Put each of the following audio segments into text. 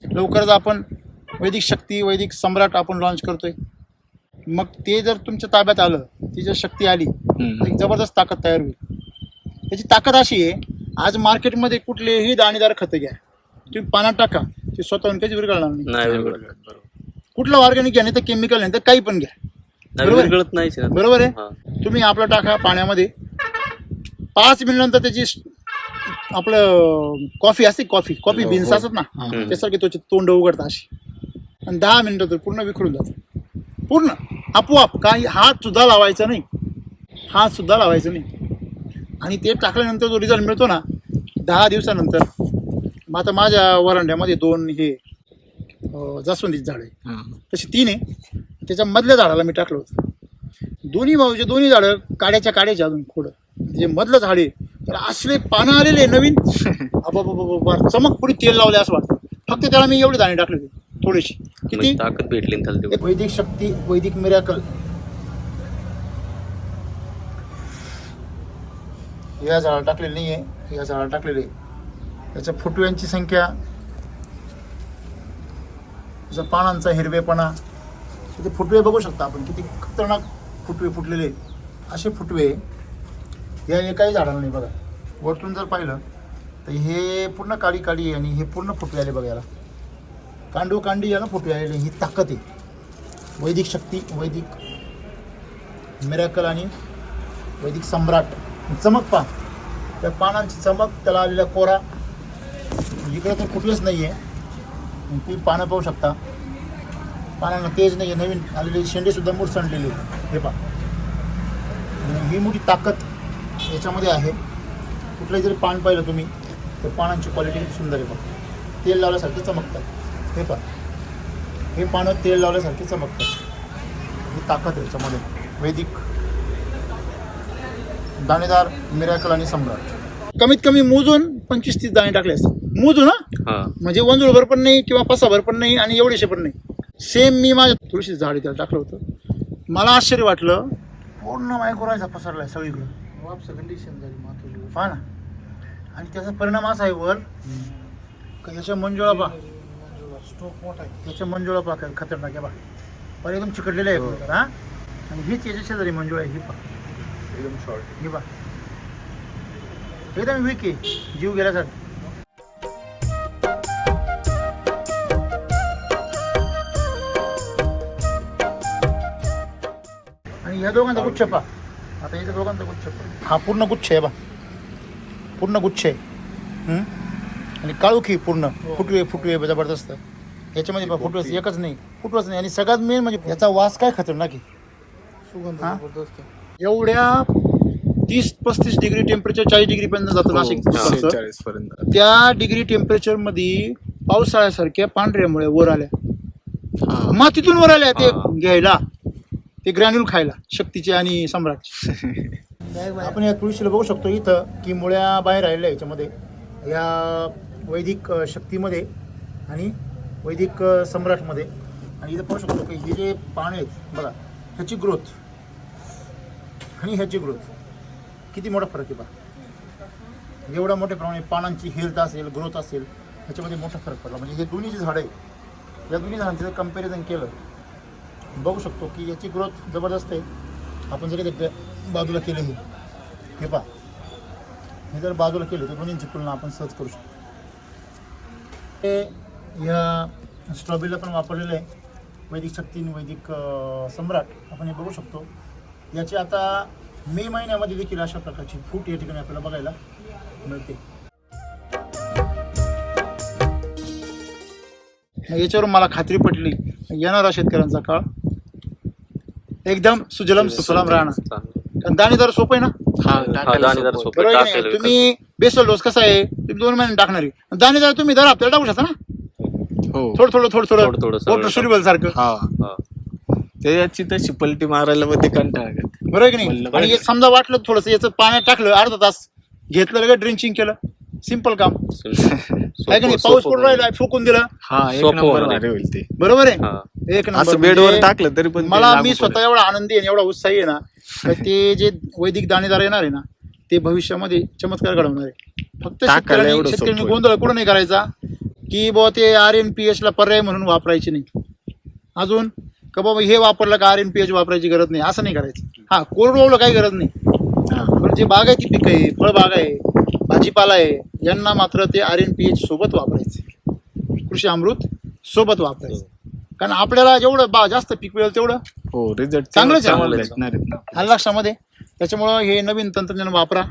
लवकरच आपण वैदिक शक्ती वैदिक सम्राट आपण लॉन्च करतोय. मग ते जर तुमच्या ताब्यात आलं, ती जर शक्ती आली, एक जबरदस्त ताकद तयार होईल. त्याची ताकद अशी आहे, आज मार्केटमध्ये कुठलेही दाणेदार खतं घ्या, तुम्ही पाण्यात टाका, ते स्वतःहून कधी विरघळणार नाही. कुठलं ऑर्गॅनिक घ्या, नाही तर केमिकल, नाही तर काही पण घ्या, बरोबर आहे. तुम्ही आपलं टाका पाण्यामध्ये, 5 मिनिटानंतर त्याची आपलं कॉफी असते, कॉफी बीन्स असतात ना, त्यासारखे त्याचे तोंड उघडतात अशी, आणि 10 मिनिटं तर पूर्ण विखरून जातं, पूर्ण आपोआप. काही हात सुद्धा लावायचा नाही. आणि ते टाकल्यानंतर जो रिझल्ट मिळतो ना 10 दिवसानंतर. मग आता माझ्या वरांड्यामध्ये 2 हे जास्वंदीची झाड आहे, तशी 3 आहे. त्याच्या मधल्या झाडाला मी टाकलं होतं. दोन्ही झाडं काड्याच्या अजून खोडं, जे मधलं झाड आहे तर असले पानं आलेले नवीन, चमक पुढे तेल लावले असं वाटतं. फक्त त्याला मी एवढे दाणे टाकले होते, थोडीशी. किती ताकद भेटली. वैदिक शक्ती वैदिक मिरॅकल. या झाडाला टाकलेली नाही आहे, या झाडाला टाकलेले. त्याच्या फुटव्यांची संख्या, त्याच्या पानांचा हिरवेपणा, तिथे फुटवे बघू शकता आपण, किती खतरनाक फुटवे फुटलेले. असे फुटवे या एकाही झाडाला नाही. बघा वरतून जर पाहिलं तर हे पूर्ण काळी आहे, आणि हे पूर्ण फुटवे आले. बघा याला कांडी याला फुटवे आलेले. ही ताकद आहे वैदिक शक्ती वैदिक मिरॅकल आणि वैदिक सम्राट. चमक पहा, त्या पानांची चमक, त्याला आलेला कोरा. इकडे तर फुटलेच नाही आहे. तुम्ही पानं पाहू शकता, पानांना तेज नाही आहे. नवीन आलेले शेंडेसुद्धा मुरसणलेले. हे पहा, ही मोठी ताकद याच्यामध्ये आहे. कुठलंही जरी पान पाहिलं तुम्ही तर पानांची क्वालिटी खूप सुंदर आहे. पहा, तेल लावल्यासारखे चमकतात. हे पहा, हे पानं तेल लावल्यासारखे चमकतात. ही ताकद आहे याच्यामध्ये. वैदिक दाणेदार मिरॅकल आणि सम्राट. कमीत कमी मोजून 25-30 दाणे टाकले असतात. मोजून ना, म्हणजे वंजुळभर पण नाही किंवा पसाभर पण नाही आणि एवढेशे पण नाही. सेम मी माझ्या तुळशी झाडी त्याला टाकलं होतं. मला आश्चर्य वाटलं, पूर्ण मायक्रोरायझा पसरलाय सगळीकडं. वापस कंडिशन झाली माथुली, पहा ना. आणि त्याचा परिणाम असा आहे वर, याच्या मंजुळा पहा, स्ट्रोक मोठा आहे. त्याच्या मंजुळा पहा, खतरनाक आहे. पहा पर एकदम चिकटलेलं आहे. हा, आणि हीच याच्या शेजारी मंजुळा आहे. ही पहा एकदम शॉर्ट. हे पहा एकदम वीक आहे, जीव गेल्यासारखं. आणि ह्या दोघांचा गुच्छ पहा. आता इथे दोघांचा गुच्छ पहा. हा पूर्ण गुच्छ आहे बा, पूर्ण गुच्छ आहे. आणि काळुखी पूर्ण फुटवे जबरदस्त. याच्यामध्ये पहा फुटवेच एकच नाही, फुटवच नाही. आणि सगळ्यात मेन म्हणजे याचा वास काय खतरनाक आहे. सुगंध जबरदस्त. एवढ्या 30-35 डिग्री टेम्परेचर, 40 डिग्री पर्यंत जातं नाशिक. त्या डिग्री टेम्परेचर मध्ये पावसाळ्यासारख्या पांढऱ्यामुळे वर आल्या, मातीतून वर आल्या ते घ्यायला, ते ग्रॅन्युल खायला, शक्तीचे आणि सम्राट. आपण या तुळशीला बघू शकतो इथं की मुळ्या बाहेर आलेल्या याच्यामध्ये, या वैदिक शक्तीमध्ये आणि वैदिक सम्राटमध्ये. आणि इथं पाहू शकतो की हे जे पान आहेत बघा, ह्याची ग्रोथ आणि ह्याची ग्रोथ किती मोठा फरक आहे बघा. एवढा मोठ्या प्रमाणे पानांची हेल्थ असेल, ग्रोथ असेल, ह्याच्यामध्ये मोठा फरक पडला. म्हणजे हे दोन्ही जे झाडं आहे, या दोन्ही झाडांचं जर कम्पॅरिझन केलं, बघू शकतो की याची ग्रोथ जबरदस्त आहे. आपण जर ते बाजूला केलं, हे पहा, हे जर बाजूला केलं तर दोन्हींची तुलना आपण सहज करू शकतो. हे या स्ट्रॉबेरीला पण वापरलेलं आहे वैदिक शक्ती आणि वैदिक सम्राट. आपण हे बघू शकतो. याचे आता मे महिन्यामध्ये देखील अशा प्रकारची फूट या ठिकाणी आपल्याला बघायला मिळते. याच्यावरून मला खात्री पटली, येणारा शेतकऱ्यांचा काळ एकदम सुजलम सुफलाम राहणार. दाणेदार सोप आहे ना. तुम्ही बेसल डोस कसा आहे, तुम्ही 2 महिने टाकणार आहे. दाणेदार तुम्ही दर हप्त्याला टाकू शकता ना, थोडं सुरिबल सारखं. त्याची तशी पलटी मारायला मध्ये कंटाळा, बरोबर की नाही. आणि समजा वाटलं थोडंसं याचं पाण्यात टाकलं, अर्धा तास घेतलं, लगेच ड्रिंचिंग केलं, सिंपल काम आहे का नाही? सोपं पाऊस पडून राहिला फुकून दिलं, हा एक सोपं नंबर होणार आहे. भारी होईल ते. बरोबर आहे. हा. एक नंबर. असं बेडवर म्हणजे टाकलं तरी पण ते मला लागू मी पडेल. स्वतः एवढा आनंदी आहे, एवढा उत्साही आहे ना, तर ते जे वैदिक दाणेदार येणार आहे ना, ते भविष्यामध्ये चमत्कार घडवणार आहे. फक्त टाकायला एवढं शेतकऱ्यांनी सोपं आहे. गोंधळ कुठं नाही करायचा की बाबा ते RNPH ला पर्याय म्हणून वापरायचे नाही. अजून का बाबा हे वापरलं का RNPH वापरायची गरज नाही, असं नाही करायचं. हा, कोरडवाहूला काही गरज नाही. पण जे बागायती पीक आहे, फळबाग आहे, भाजीपाला आहे, यांना मात्र ते RNPH सोबत वापरायचे, कृषी अमृत सोबत वापरायचं. कारण आपल्याला जेवढं जास्त पीक मिळेल तेवढं हो रिझल्ट चांगलंच आहे. भेटणार आहेत ना. आलं लक्षामध्ये. त्याच्यामुळं हे नवीन तंत्रज्ञान वापरा,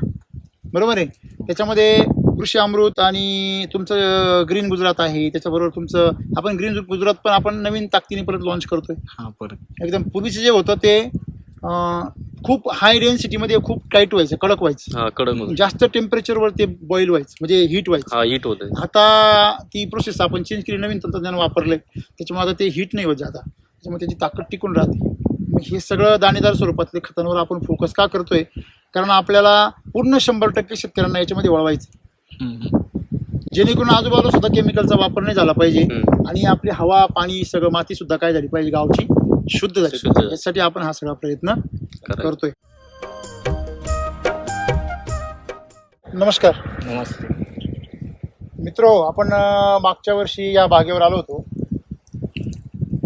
बरोबर आहे. त्याच्यामध्ये कृषी अमृत आणि तुमचं ग्रीन गुजरात आहे, त्याच्याबरोबर तुमचं आपण ग्रीन गुजरात पण आपण नवीन ताकदीने परत लॉन्च करतोय. हा परत एकदम पूर्वीचं जे होतं ते खूप हाय डेन्सिटीमध्ये खूप टाईट व्हायचं, कडक व्हायचं, हा कडक होतं. जास्त टेम्परेचरवर ते बॉईल व्हायचं, म्हणजे हीट व्हायचं. हा हिट होत. आता ती प्रोसेस आपण चेंज केली, नवीन तंत्रज्ञान वापरले, त्याच्यामुळे आता ते हीट नाही होत जाता, त्याच्यामुळे त्याची ताकद टिकून राहते. मग हे सगळं दाणेदार स्वरूपातले खतांवर आपण फोकस का करतोय? कारण आपल्याला पूर्ण 100% शेतकऱ्यांना याच्यामध्ये वळवायचं, जेणेकरून आजूबाजूला सुद्धा केमिकलचा वापर नाही झाला पाहिजे आणि आपली हवा, पाणी, सगळं माती सुद्धा काय झाली पाहिजे, गावची शुद्ध झाली शुद्ध. पाहिजे. यासाठी आपण हा सगळा प्रयत्न करतोय. नमस्कार नमस्ते. मित्रो, आपण मागच्या वर्षी या बागेवर आलो होतो.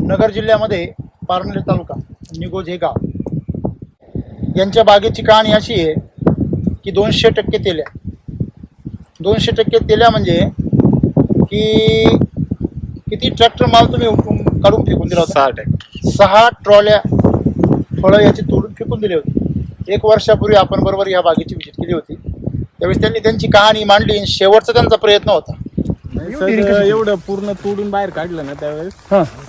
नगर जिल्ह्यामध्ये पारनेर तालुका, निगोज हे गाव. यांच्या बागेची कहाणी अशी आहे की 200% तेल्या. 200% तेल्या म्हणजे की किती ट्रॅक्टर माल तुम्ही काढून फेकून दिला होता? 6 ट्रॉल्या फळं याची तोडून फेकून दिली होती. 1 वर्षापूर्वी आपण बरोबर या बागेची व्हिजिट केली होती. त्यावेळेस त्यांनी त्यांची कहाणी मांडली. शेवटचा त्यांचा प्रयत्न होता. एवढं पूर्ण तोडून बाहेर काढलं ना त्यावेळेस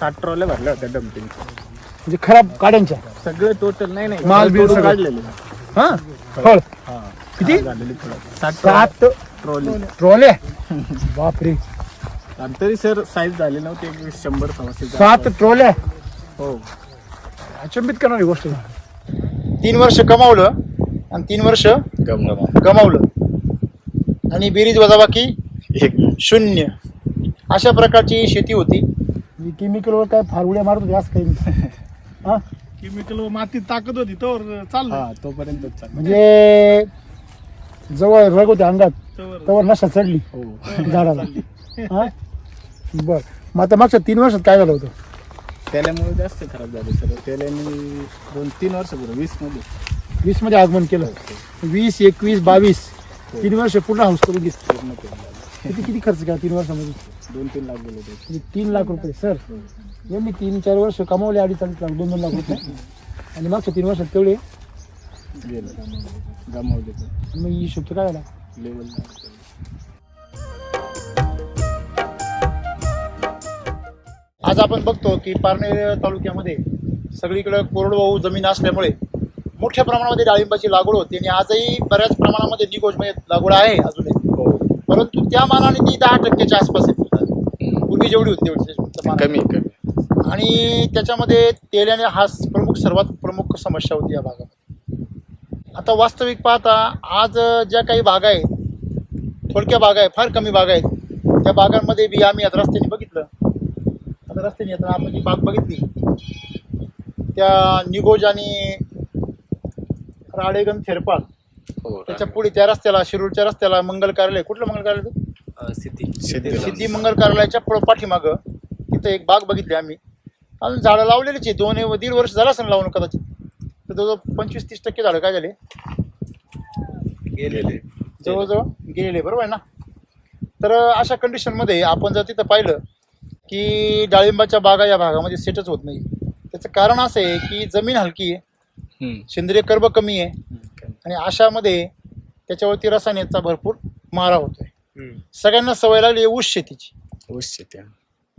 7 ट्रॉल्या भरल्या होत्या डम्पिंग. म्हणजे खराब गाड्यांच्या सगळे टोटल नाही माल बिल तोडून सगळं. काढलेले. फळ किती? झालेली फळं. 7 ट्रॉली. ट्रॉल्या. बापरे, आणि तरी सर साईज झाली नव्हती 100-150. 7 ट्रॉल्या. हो. अचंबित करणारी गोष्ट. 3 वर्ष कमावलं आणि 3 वर्ष गमावलं आणि बेरीज वजाबाकी 0. अशा प्रकारची शेती होती. केमिकलवर काय फारउड्या मारत होते असं काही नाही. हा, केमिकल मातीत ताकद होती तर चाललं. हा तोपर्यंत म्हणजे जवळ रग होते अंगात, तवर नशा चढली हो. झाडाला. हा, बर. मग आता मागच्या 3 वर्षात काय झालं होतं? त्याल्यामुळे जास्त खराब झाले सर. त्याल्याने 2-3 वर्ष बरं 20 मध्ये 20 मध्ये आगमन केलं. 20, 21, 22 3 वर्ष पूर्ण हाऊस करून घेतली. पूर्ण केलं. किती खर्च केला 3 वर्षामध्ये? 2-3 लाख गेले ते. म्हणजे 3 लाख रुपये. सर, यांनी 3-4 वर्ष कमावले 2.5 लाख, 2-2 लाख रुपये. आणि मागच्या 3 वर्षात तेवढे गेलं गमावले ते. मग हिशोब काय झाला? लेवल. आज आपण बघतो की पारनेर तालुक्यामध्ये सगळीकडे कोरडवाहू जमीन असल्यामुळे मोठ्या प्रमाणामध्ये डाळिंबाची लागवड होते आणि आजही बऱ्याच प्रमाणामध्ये निगोजमध्ये लागवड आहे अजूनही. परंतु त्या मानाने ती 10%च्या आसपास आहे. पूर्वी जेवढी होती तेवढी कमी. आणि त्याच्यामध्ये तेल्याने हा सर्वात प्रमुख समस्या होती या भागामध्ये. आता वास्तविक पाहता आज ज्या काही बागा आहेत, थोडक्या बागा आहेत, फार कमी बागा आहेत, त्या बागांमध्ये बी आम्ही आता रस्त्याने बघितलं. आता रस्त्याने येताना आपण जी बाग बघितली त्या निगोज आणि राडेगण थेरपाल, त्याच्या पुढे त्या रस्त्याला, शिरूरच्या रस्त्याला मंगल कार्यालय, कुठलं मंगल कार्यालय? सिद्धी मंगल कार्यालयाच्या पाठीमागं तिथं एक बाग बघितली आम्ही. अजून झाडं लावलेलीच आहे. 2-1.5 वर्ष झालं असं लावून कदाचित. तर जवळजवळ 25-30% झाडं काय झाले? गेलेले. जवळजवळ गेलेले, बरोबर आहे ना? तर अशा कंडिशनमध्ये आपण जर तिथं पाहिलं की डाळिंबाच्या बागा या भागामध्ये सेटच होत नाही. त्याचं कारण असं आहे की जमीन हलकी आहे, सेंद्रिय कर्ब कमी आहे आणि अशामध्ये त्याच्यावरती रसायनाचा भरपूर मारा होतोय. सगळ्यांना सवय लागली ऊस शेतीची,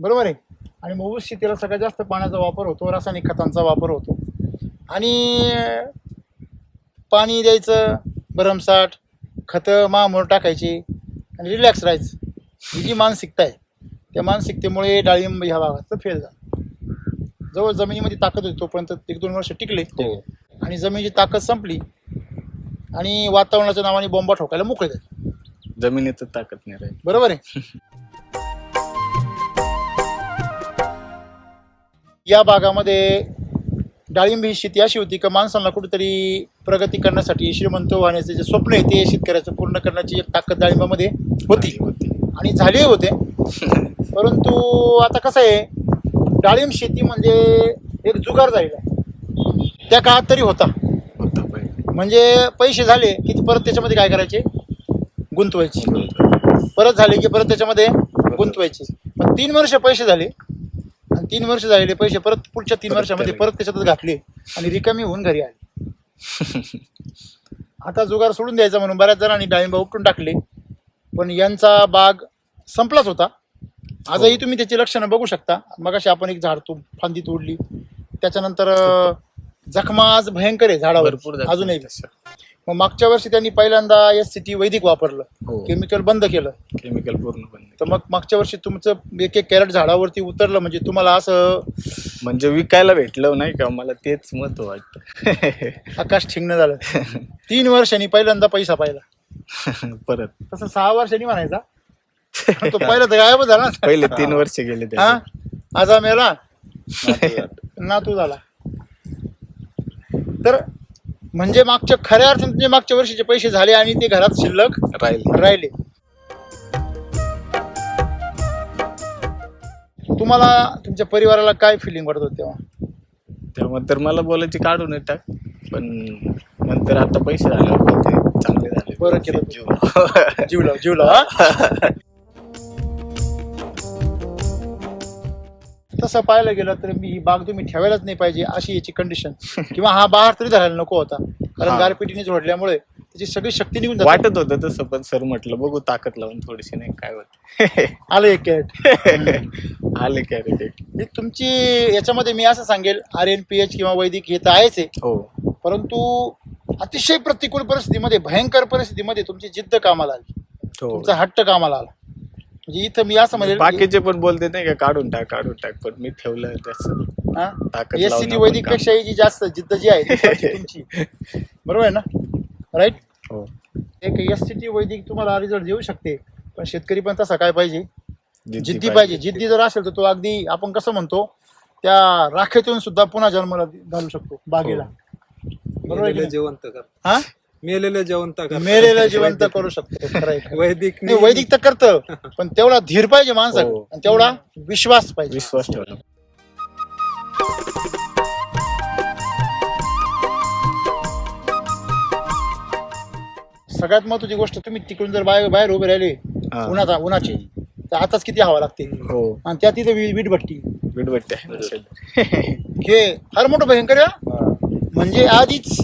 बरोबर आहे. आणि मग ऊस शेतीला सगळ्यात जास्त पाण्याचा वापर होतो, रासायनिक खतांचा वापर होतो आणि पाणी द्यायचं भरमसाठ, खतं महामोर टाकायची आणि रिलॅक्स राहायचं. ही जी मानसिकता आहे त्या मानसिकतेमुळे डाळिंब ह्या भागात फेल झाला. जवळ जमिनीमध्ये ताकद होती तोपर्यंत 1-2 वर्ष टिकले आणि जमिनीची ताकद संपली आणि वातावरणाच्या नावाने बॉम्बा ठोकायला मोकळे झाले. जमिनीतच ताकद नाही राहील. बरोबर आहे. या भागामध्ये डाळिंब ही शेती अशी होती का माणसांना कुठेतरी प्रगती करण्यासाठी श्रीमंत होण्याचे जे स्वप्न आहे ते शेतकऱ्याचं पूर्ण करण्याची एक ताकद डाळिंबामध्ये होती आणि झाले होते. परंतु आता कसं आहे, डाळिंब शेती म्हणजे एक जुगार झालेला आहे. त्या काळात तरी होता. म्हणजे पैसे झाले की परत त्याच्यामध्ये काय करायचे, गुंतवायचे. परत झाले की परत त्याच्यामध्ये गुंतवायचे. मग 3 वर्ष पैसे झाले आणि 3 वर्ष झालेले पैसे परत पुढच्या 3 वर्षामध्ये परत त्याच्यातच घातले आणि रिकामी होऊन घरी आले. आता जुगार सोडून द्यायचा म्हणून बऱ्याच जणांनी डाळिंब उपटून टाकले. पण यांचा बाग संपलाच होता. आजही तुम्ही त्याची लक्षणं बघू शकता. मगाशी आपण एक झाड फांदी तोडली, त्याच्यानंतर जखमा आज भयंकर आहे झाडावर अजूनही. मग मागच्या वर्षी त्यांनी पहिल्यांदा SCT वैदिक वापरलं, केमिकल बंद केलं. केमिकल पूर्ण बंद. तर मग मागच्या वर्षी तुमचं 1-1 कॅरेट झाडावरती उतरलं. म्हणजे तुम्हाला असं म्हणजे विकायला भेटलं नाही का, मला तेच महत्व वाटतं. आकाश ठिंगणं झालं. 3 वर्षांनी पहिल्यांदा पैसा पाहिला. परत तसं 6 वर्षांनी म्हणायचा. तो पहिला तर गायबच झाला ना. पहिले 3 वर्ष गेले. हा, आजा मेला नातू झाला. तर म्हणजे मागच्या खऱ्या अर्थाने मागच्या वर्षीचे पैसे झाले आणि ते घरात शिल्लक राहिले. तुम्हाला तुमच्या परिवाराला काय फिलिंग वाटत होत तेव्हा तर मला बोलायची काढून टाक, पण नंतर आता पैसे झाले ते चांगले झाले. बरं केलं. जीव लाव. तसं पाहायला गेलं तर मी ही बाग तुम्ही ठेवायलाच नाही पाहिजे अशी याची कंडिशन, किंवा हा बहार तरी धरायला नको होता. कारण गारपिटीने झोडल्यामुळे त्याची सगळी शक्ती निघून जाते. वाटत होतं तसं, पण सर म्हटलं बघू ताकद लावून थोडीशी, नाही काय होत. आलं एक कॅरेट. आले कॅरेट. तुमची याच्यामध्ये मी असं सांगेल, RNPH किंवा वैदिक हे तर आहेच आहे. हो. परंतु अतिशय प्रतिकूल परिस्थितीमध्ये, भयंकर परिस्थितीमध्ये तुमची जिद्द कामाला आली, तुमचा हट्ट कामाला आला. म्हणजे इथं मी असं म्हणेल, बाकीचे पण बोलते नाही का काढून टाक, पण मी ठेवलं ताकद. SCT वैदिक पेक्षा जी जास्त जिद्द जी आहे तुमची, बरोबर आहे ना? राईट. हो. एक SCT वैदिक तुम्हाला रिझल्ट देऊ शकते, पण शेतकरी पण तसा काय पाहिजे, जिद्दी पाहिजे. जिद्दी जर असेल तर तो अगदी आपण कसं म्हणतो त्या राखेतून सुद्धा पुन्हा जन्माला घालू शकतो बागेला. बरोबर आहे. जिवंत कर. हा, मेलेलं जिवंत करू शकतो. वैदिक तर करतं, पण तेवढा धीर पाहिजे माणसाला आणि तेवढा विश्वास पाहिजे. विश्वास ठेवला. सगळ्यात महत्वाची गोष्ट, तुम्ही तिकडून जर बाहेर उभे राहिले उन्हाची, तर आताच किती हवा लागते. आणि त्या तिथे वीटभट्टी हे फार मोठं भयंकर आहे. म्हणजे आधीच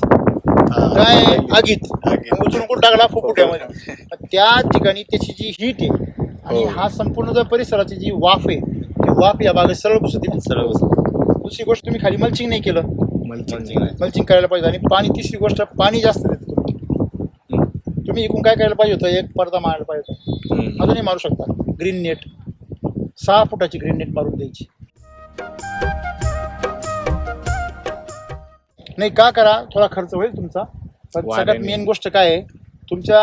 काय आगीत उचलून कुठं टाकला फुकुट्यामध्ये, त्या ठिकाणी त्याची जी हीट आहे आणि हा संपूर्ण जर परिसराची जी वाफ आहे, ती वाफ या बागेत सरळ घुसते. दुसरी गोष्ट, तुम्ही खाली मल्चिंग नाही केलं. मल्चिंग करायला पाहिजे. आणि पाणी, तिसरी गोष्ट, पाणी जास्त देतं. तुम्ही इकडून काय करायला पाहिजे होतं, एक पडदा मारायला पाहिजे होता. अजूनही मारू शकता. ग्रीन नेट 6 फुटाची ग्रीन नेट मारून द्यायची. नाही का करा, थोडा खर्च होईल तुमचा, पण सगळ्यात मेन गोष्ट काय आहे, तुमच्या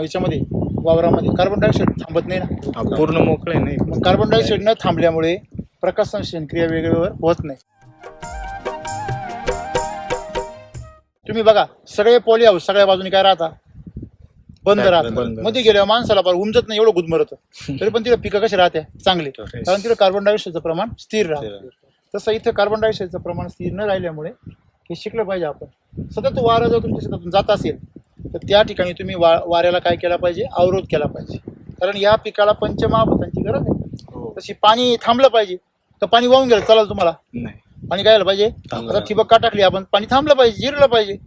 याच्यामध्ये वावरामध्ये कार्बन डायऑक्साईड थांबत नाही ना, पूर्ण मोकळे नाही. कार्बन डायऑक्साईड न थांबल्यामुळे प्रकाश संश्लेषण क्रिया वेगवेगळ्यावर होत नाही. तुम्ही बघा, सगळे पॉली हाऊस सगळ्या बाजूने काय राहता, बंद राहतात. मध्ये गेल्यावर माणसाला फार उमजत नाही, एवढं गुदमरत. तरी पण तिला पिकं कशी राहते, चांगले, कारण तिला कार्बन डायऑक्साईडचं प्रमाण स्थिर राहतं. तसं इथं कार्बन डायऑक्साईडचं प्रमाण स्थिर न राहिल्यामुळे हे शिकलं पाहिजे आपण. सतत वारा जर तुमच्या शेतातून जात असेल तर त्या ठिकाणी तुम्ही वाऱ्याला काय केला पाहिजे, अवरोध केला पाहिजे. कारण या पिकाला पंचमहाभूतांची गरज आहे. तशी पाणी थांबलं पाहिजे. तर पाणी वाहून गेलं चालेल तुम्हाला, पाणी काय झालं पाहिजे, आता ठिबक का टाकली आपण, पाणी थांबलं पाहिजे, जिरलं पाहिजे.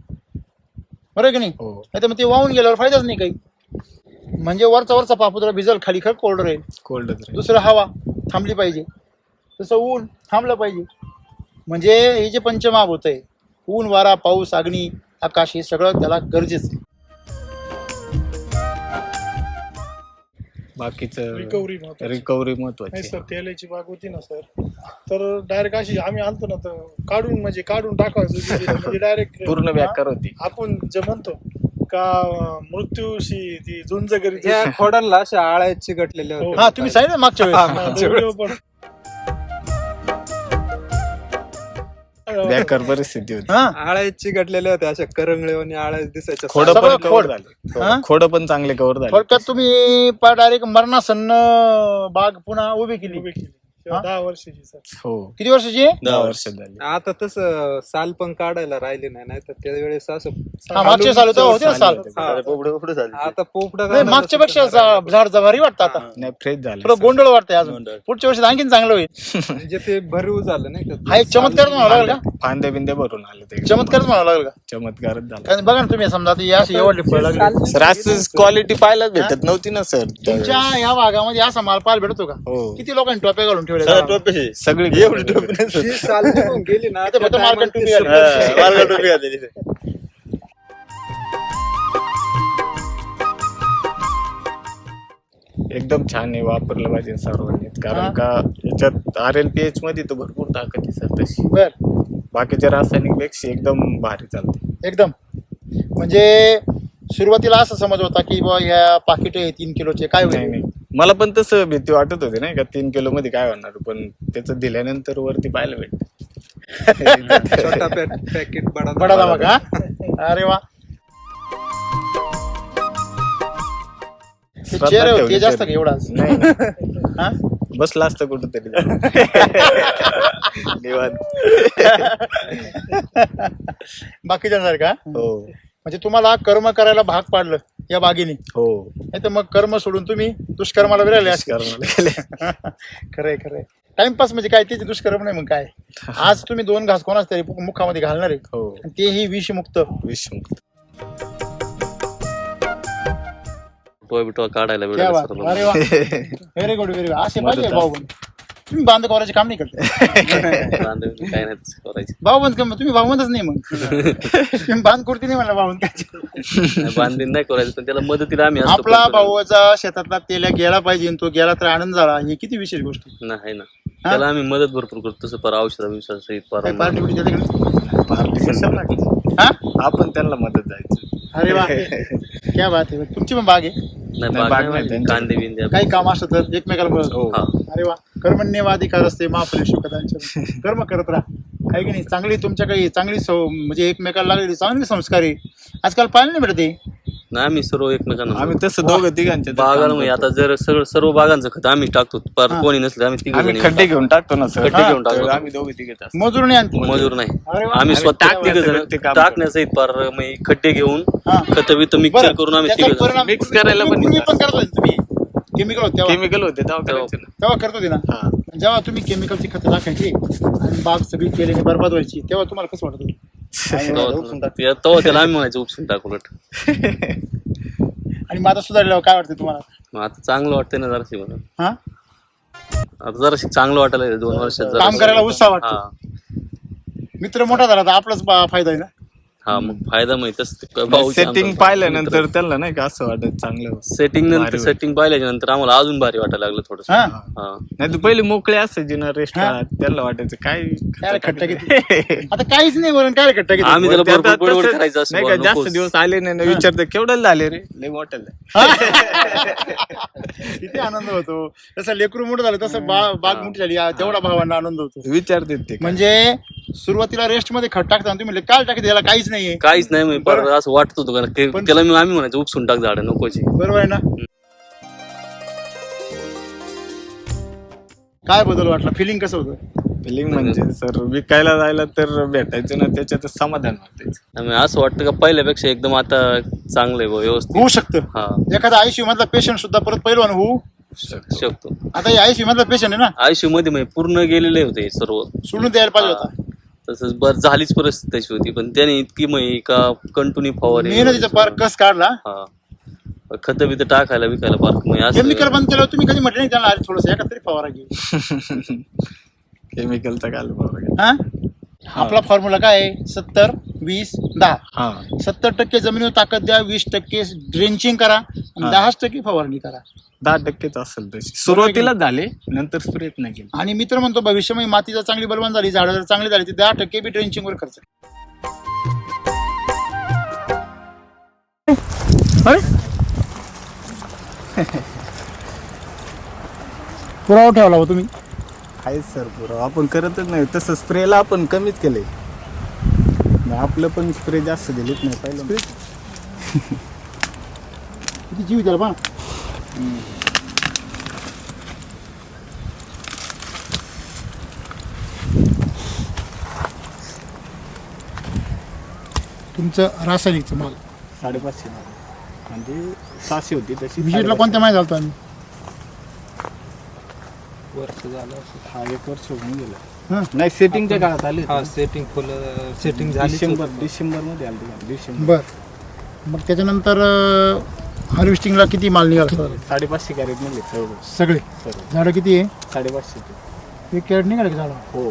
बरोबर की नाही? नाही तर मग ते वाहून गेल्यावर फायदाच नाही काही. म्हणजे वरचा पापुद्रा भिजल, खाली खर कोल्ड राहील. दुसरं हवा थांबली पाहिजे, तसं ऊन थांबलं पाहिजे. म्हणजे हे जे पंचमहाभूत आहे, ऊन, वारा, पाऊस, अग्नी, आकाश, हे सगळं त्याला गरजेचं आहे. बाकीचं रिकव्हरी महत्वाची. नाही सर, तेलाची बाग होती ना सर, तर डायरेक्ट अशी आम्ही आणतो ना, तर काढून टाकायचं. म्हणजे डायरेक्ट पूर्ण बेकार होती. आपण जे म्हणतो का मृत्यूशी ती झुंज करीत या खोडांना अशा आळ्या चिकटलेल्या होत्या. हा तुम्ही सांगितलं मागच्या वेळेस व्हिडिओ पण बेकार परिस्थिती होती. हा आळ्या चिकटलेल्या होत्या अशा करंगळ्यावानी आळ्या दिसायच्या. खोड सगळं पण कव्हर खोड. झाले. हा? खोड पण चांगले कव्हर झाले. थोडक्यात तुम्ही डायरेक्ट मरणासन्न बाग पुन्हा उभी केली. उभी केली हा? 10 वर्षाची सर. हो किती वर्षाची 10 वर्ष झाली. आता तसं साल पण काढायला राहिले नाही तर त्यावेळेस असं हा मागच्या साल होतं होते ना साल. हा. आता पोपडा नाही मागच्या पेक्षा झाड भारी वाटतं आता. नाही फ्रेश झालं. थोडं गोंधळ वाटतंय अजून. पुढच्या वर्षी आणखीन चांगलं होईल. म्हणजे ते भरीव झालं नाही का. हा एक चमत्कारच म्हणावं लागेल का? फांद्या बिंद्या भरून आले ते. चमत्कारच म्हणावं लागेल का? चमत्कारच झाला. कारण बघा ना तुम्ही समजा आता या अशी एवढी फळं लागली. सर असं क्वालिटी पाहायलाच भेटत नव्हती ना सर. तुमच्या या भागामध्ये असा माल पाहायला भेटतो का? हो किती लोकांनी टोप्या घालून ठेवले? सगळी जी साल निघून गेली ना इथे फक्त त्या मार्केट time टोपी ला ते घातली. एकदम छान आहे. वापरलं पाहिजे सर्वांनी. कारण का याच्यात RNPH मध्ये तर भरपूर ताकद आहे सर तशी. बर बाकीच्या रासायनिक पेक्षा एकदम भारी चालते. एकदम म्हणजे सुरुवातीला असं समज होता की बा ह्या पाकिट आहे 3 किलोचे काय नाही होईल. नाही मला पण तसं भीती वाटत होती नाही का 3 किलो मध्ये काय होणार, पण त्याचं दिल्यानंतर वरती पाहायला भेटत. छोटा पॅकेट बडा दामा का? अरे वा ते चेहरे होते ते जास्त का एवढाच? नाही हा? बसला असतं कुठंतरी निवांत. बाकीच्या हो म्हणजे तुम्हाला कर्म करायला भाग पाडलं या बागेने. हो नाही तर मग कर्म सोडून तुम्ही दुष्कर्माला विरायले असते. कर्माला गेले. खरंय खरंय. टाइमपास म्हणजे काय त्याचे दुष्कर्म नाही मग काय. आज तुम्ही 2 घास कोणाच तरी मुखामध्ये घालणार आहे हो आणि तेही विषमुक्त. विषमुक्त. बिटवा काढायला क्या बात. वेळ अरे वा व्हेरी गुड व्हेरी गुड. असे पाहिजे भाऊबंद. तुम्ही बांध करायचे काम नाही करत. काय नाही करायचं. भाऊबंद कम तुम्ही भाऊबंदच नाही मग. तुम्ही बांध कुर्ती नाही म्हणला भाऊबंद. बांधीन नाही करायचं पण त्याला मदतीला आम्ही असतो. आपला पण भाऊचा शेतातला तेल्या गेला पाहिजे आणि तो गेला तर आनंद झाला. ही किती विशेष गोष्ट. नाही ना त्याला आम्ही मदत भरपूर करतो तसं पर औषधा विश्वास काय पार्टी बिटी देते का? पार्टी कशाला लागते? हा? आपण त्यांना मदत जायची. अरे वा क्या बात आहे. तुमची पण बाग आहे. नाही बाग बाग नाही नाही त्यांची. कांदे बिंदे काही काम असलं तर एकमेकाला मदत. हो हा अरे वा कर्मण्यवाधिकार असते महाफले शुकदांच्या. कर्म करत राहा काही की नाही. चांगली तुमच्या काही चांगली म्हणजे एकमेकाला लागलेली चांगली संस्कार आहे. आजकाल पाहिलं नाही भेटत ते. नाही आम्ही सर्व एकमेकांना आम्ही तसं दोघं तिघांच्या बागाला म्हणजे आता जर सगळं सर्व बागांचं खत आम्ही टाकतो पर कोणी नसलं आम्ही तिघ आम्ही खड्डे घेऊन टाकतो ना सर. खड्डे घेऊन टाकतो. आम्ही दोघे तिघेच असतो. मजूर नाही आणतो. मजूर नाही अरे वा. आम्ही स्वतः टाकण्याचं ते काम टाकण्यासहित पार खड्डे घेऊन हा. खत बित मिक्सर बरं, करून आम्ही त्याचा तिघ परिणाम मिक्स करायला पण तुम्ही येतात. पण करत होते तुम्ही केमिकल होते तेव्हा केमिकल होते तेव्हा करायचे ना. तेव्हा करत होते ना. हा. जेव्हा तुम्ही केमिकलची खतं टाकायची आणि बाग सगळी केलेली बरबाद व्हायची तेव्हा तुम्हाला कसं वाटत होतं? तेव्हा त्याला आम्ही म्हणायचं उपसून टाकू उलट. आणि मग आता सुधारल्यावर काय वाटतं तुम्हाला? मग आता चांगलं वाटतंय ना जराशी मला. हा आता जराशी चांगलं वाटायला लागलं 2 वर्षात जराशी. काम करायला उत्साह वाटतो. हा मित्र मोठा झाला तर आपलाच फायदा आहे ना. हा मग फायदा माहितच सेटिंग पाहिल्यानंतर त्यांना नाही का असं वाटत चांगलं. सेटिंग नंतर भारी सेटिंग पाहिल्याच्या नंतर आम्हाला अजून भारी वाटायला लागलं थोडस. हा नाही तर पहिले मोकळे असायचे ना रेस्टॉरंट त्याला वाटायचं काय काय खट्टा किती. आता काहीच नाही वरून काय खट्टा किती. आम्ही त्याला ते आता भरपूर बडबड तसं- करायचं असं नाही का जास्त दिवस आले नाही ना विचारतं केवढं झाले रे लय मोठं किती आनंद होतो. तसं लेकरू मोठं झालं तसं बाग मोठी झाली तेवढा भावांना आनंद होतो. विचारते ते म्हणजे सुरुवातीला रेस्ट मध्ये खट टाकता तुम्ही म्हणले काय टाकते याला काहीच नाहीये. काहीच नाही म्हणजे बरं. असं वाटत होतं का पण- त्याला आम्ही म्हणायचं उपसून टाक झाड नकोची. बरोबर आहे ना. काय बदल वाटला? फिलिंग कसं होतं? फिलिंग म्हणजे सर विकायला जायला तर भेटायचं ना त्याच्यात समाधान वाटायचं. आम्ही असं वाटतं का पहिल्यापेक्षा एकदम आता चांगलं आहे व्यवस्थित. होऊ शकतं. हा एखादा आयसीयू मधला पेशंट सुद्धा परत पहिलवान होऊ शकतो. आता हे आयसीयू मधला पेशंट आहे ना आयुष्य मध्ये म्हणजे पूर्ण गेलेले होते सर्व. सोडून द्यायला पाहिजे होता. तसंच बरं झालीच परिस्थिती तशी होती पण त्याने इतकी मग का कंटिन्यू फवारणी मेहनतीचा पार कस काढला. हा खत बित टाकायला विकायला पार्क म्हणजे केमिकल असं बंद केलं तुम्ही कधी म्हटलं नाही त्याला अरे थोडस एका तरी फवारा घे. केमिकलचा काल बाबा. हा आपला फॉर्म्युला काय आहे? 70 20 10. हा 70% जमिनीवर ताकद द्या, 20% ड्रेंचिंग करा आणि 10% फवारणी करा. 10% असेल तशी सुरुवातीला झाले नंतर प्रयत्न नाही केले. आणि मित्र म्हणतो भविष्यामध्ये माती जर चांगली बलवान झाली झाडं जर चांगली झाली तर 10% बी ड्रेंचिंग वर खर्च. अरे पुरावा ठेवला हो तुम्ही. आहे सर पुरं आपण करतच नाही तसं स्प्रेला आपण कमीच केलंय आपलं पण स्प्रे जास्त दिलीच नाही पहिलं किती जीव त्याला पहा. तुमचं रासायनिकचं माल 550 म्हणजे 600 होती तशी विजिटला कोणत्या माहिती झालं आम्ही. वर्ष झालं असेल. हा 1 वर्ष होऊन हं. गेलं नाही सेटिंगच्या काळात आले हा सेटिंग फुल सेटिंग झाली. डिसेंबर मध्ये आली डिसेंबर. बर मग त्याच्यानंतर हार्वेस्टिंगला किती माल निघाला सर? 550 कॅरेट निघले सगळे सर्व झाडं किती आहे? 550 ते 1 कॅरेट निघाले का झाडं? हो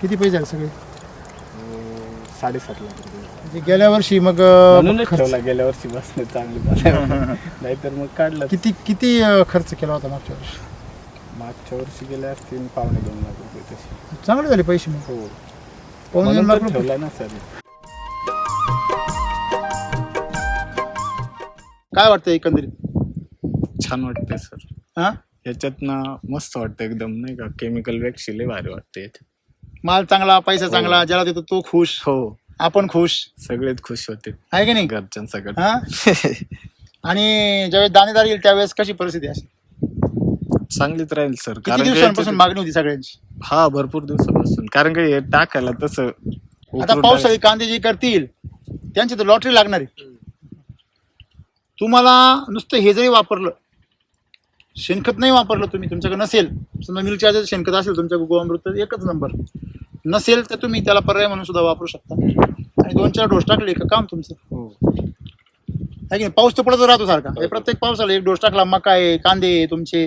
किती पैसे झाले सगळे? 7.5 लाख रुपये म्हणजे गेल्या वर्षी मग म्हणूनच खर्च ठेवला गेल्या वर्षी बसणे चांगली झालं नाहीतर मग काढलं किती किती खर्च केला होता मागच्या वर्षी? मागच्या वर्षी गेल्या असतील 1.5-2 लाख रुपये तसे चांगले झाले पैसे मग. हो 1.2 म्हणून लाख तर रुपये. ठेवला ना सर. काय वाटतं एकंदरीत? छान वाटतंय सर हा याच्यात ना मस्त वाटतं एकदम नाही का केमिकल वॅक्सी लय भारी वाटतं याच्यात. माल चांगला पैसा चांगला ज्याला देतो तो खुश हो आपण खुश सगळेच खुश होते आहे की नाही घरच्यांसकट. हा आणि ज्यावेळेस दाणेदार येईल त्यावेळेस कशी परिस्थिती असेल? चांगलीच राहील सर किती कारण की दिवसांपासून याच्यात- मागणी होती सगळ्यांची? हा भरपूर दिवसापासून कारण की हे टाकायला तसं आता उकरून पावसाळी कांदे जे करतील त्यांची तर लॉटरी लागणार आहे. तुम्हाला नुसतं हे जरी वापरलं शेणखत नाही वापरलं तुम्ही तुमच्याकडे नसेल समजा मिल्क चार्जर शेणखत असेल तुमच्या गोअमृत तर एकच नंबर नसेल तर तुम्ही त्याला पर्याय म्हणून सुद्धा वापरू शकता आणि 2-4 डोस टाकले का काम तुमचं हो. आहे की नाही? पाऊस तर पडत राहतो सारखा हे प्रत्येक पावसाला 1 डोस टाकला मका आहे कांदे आहे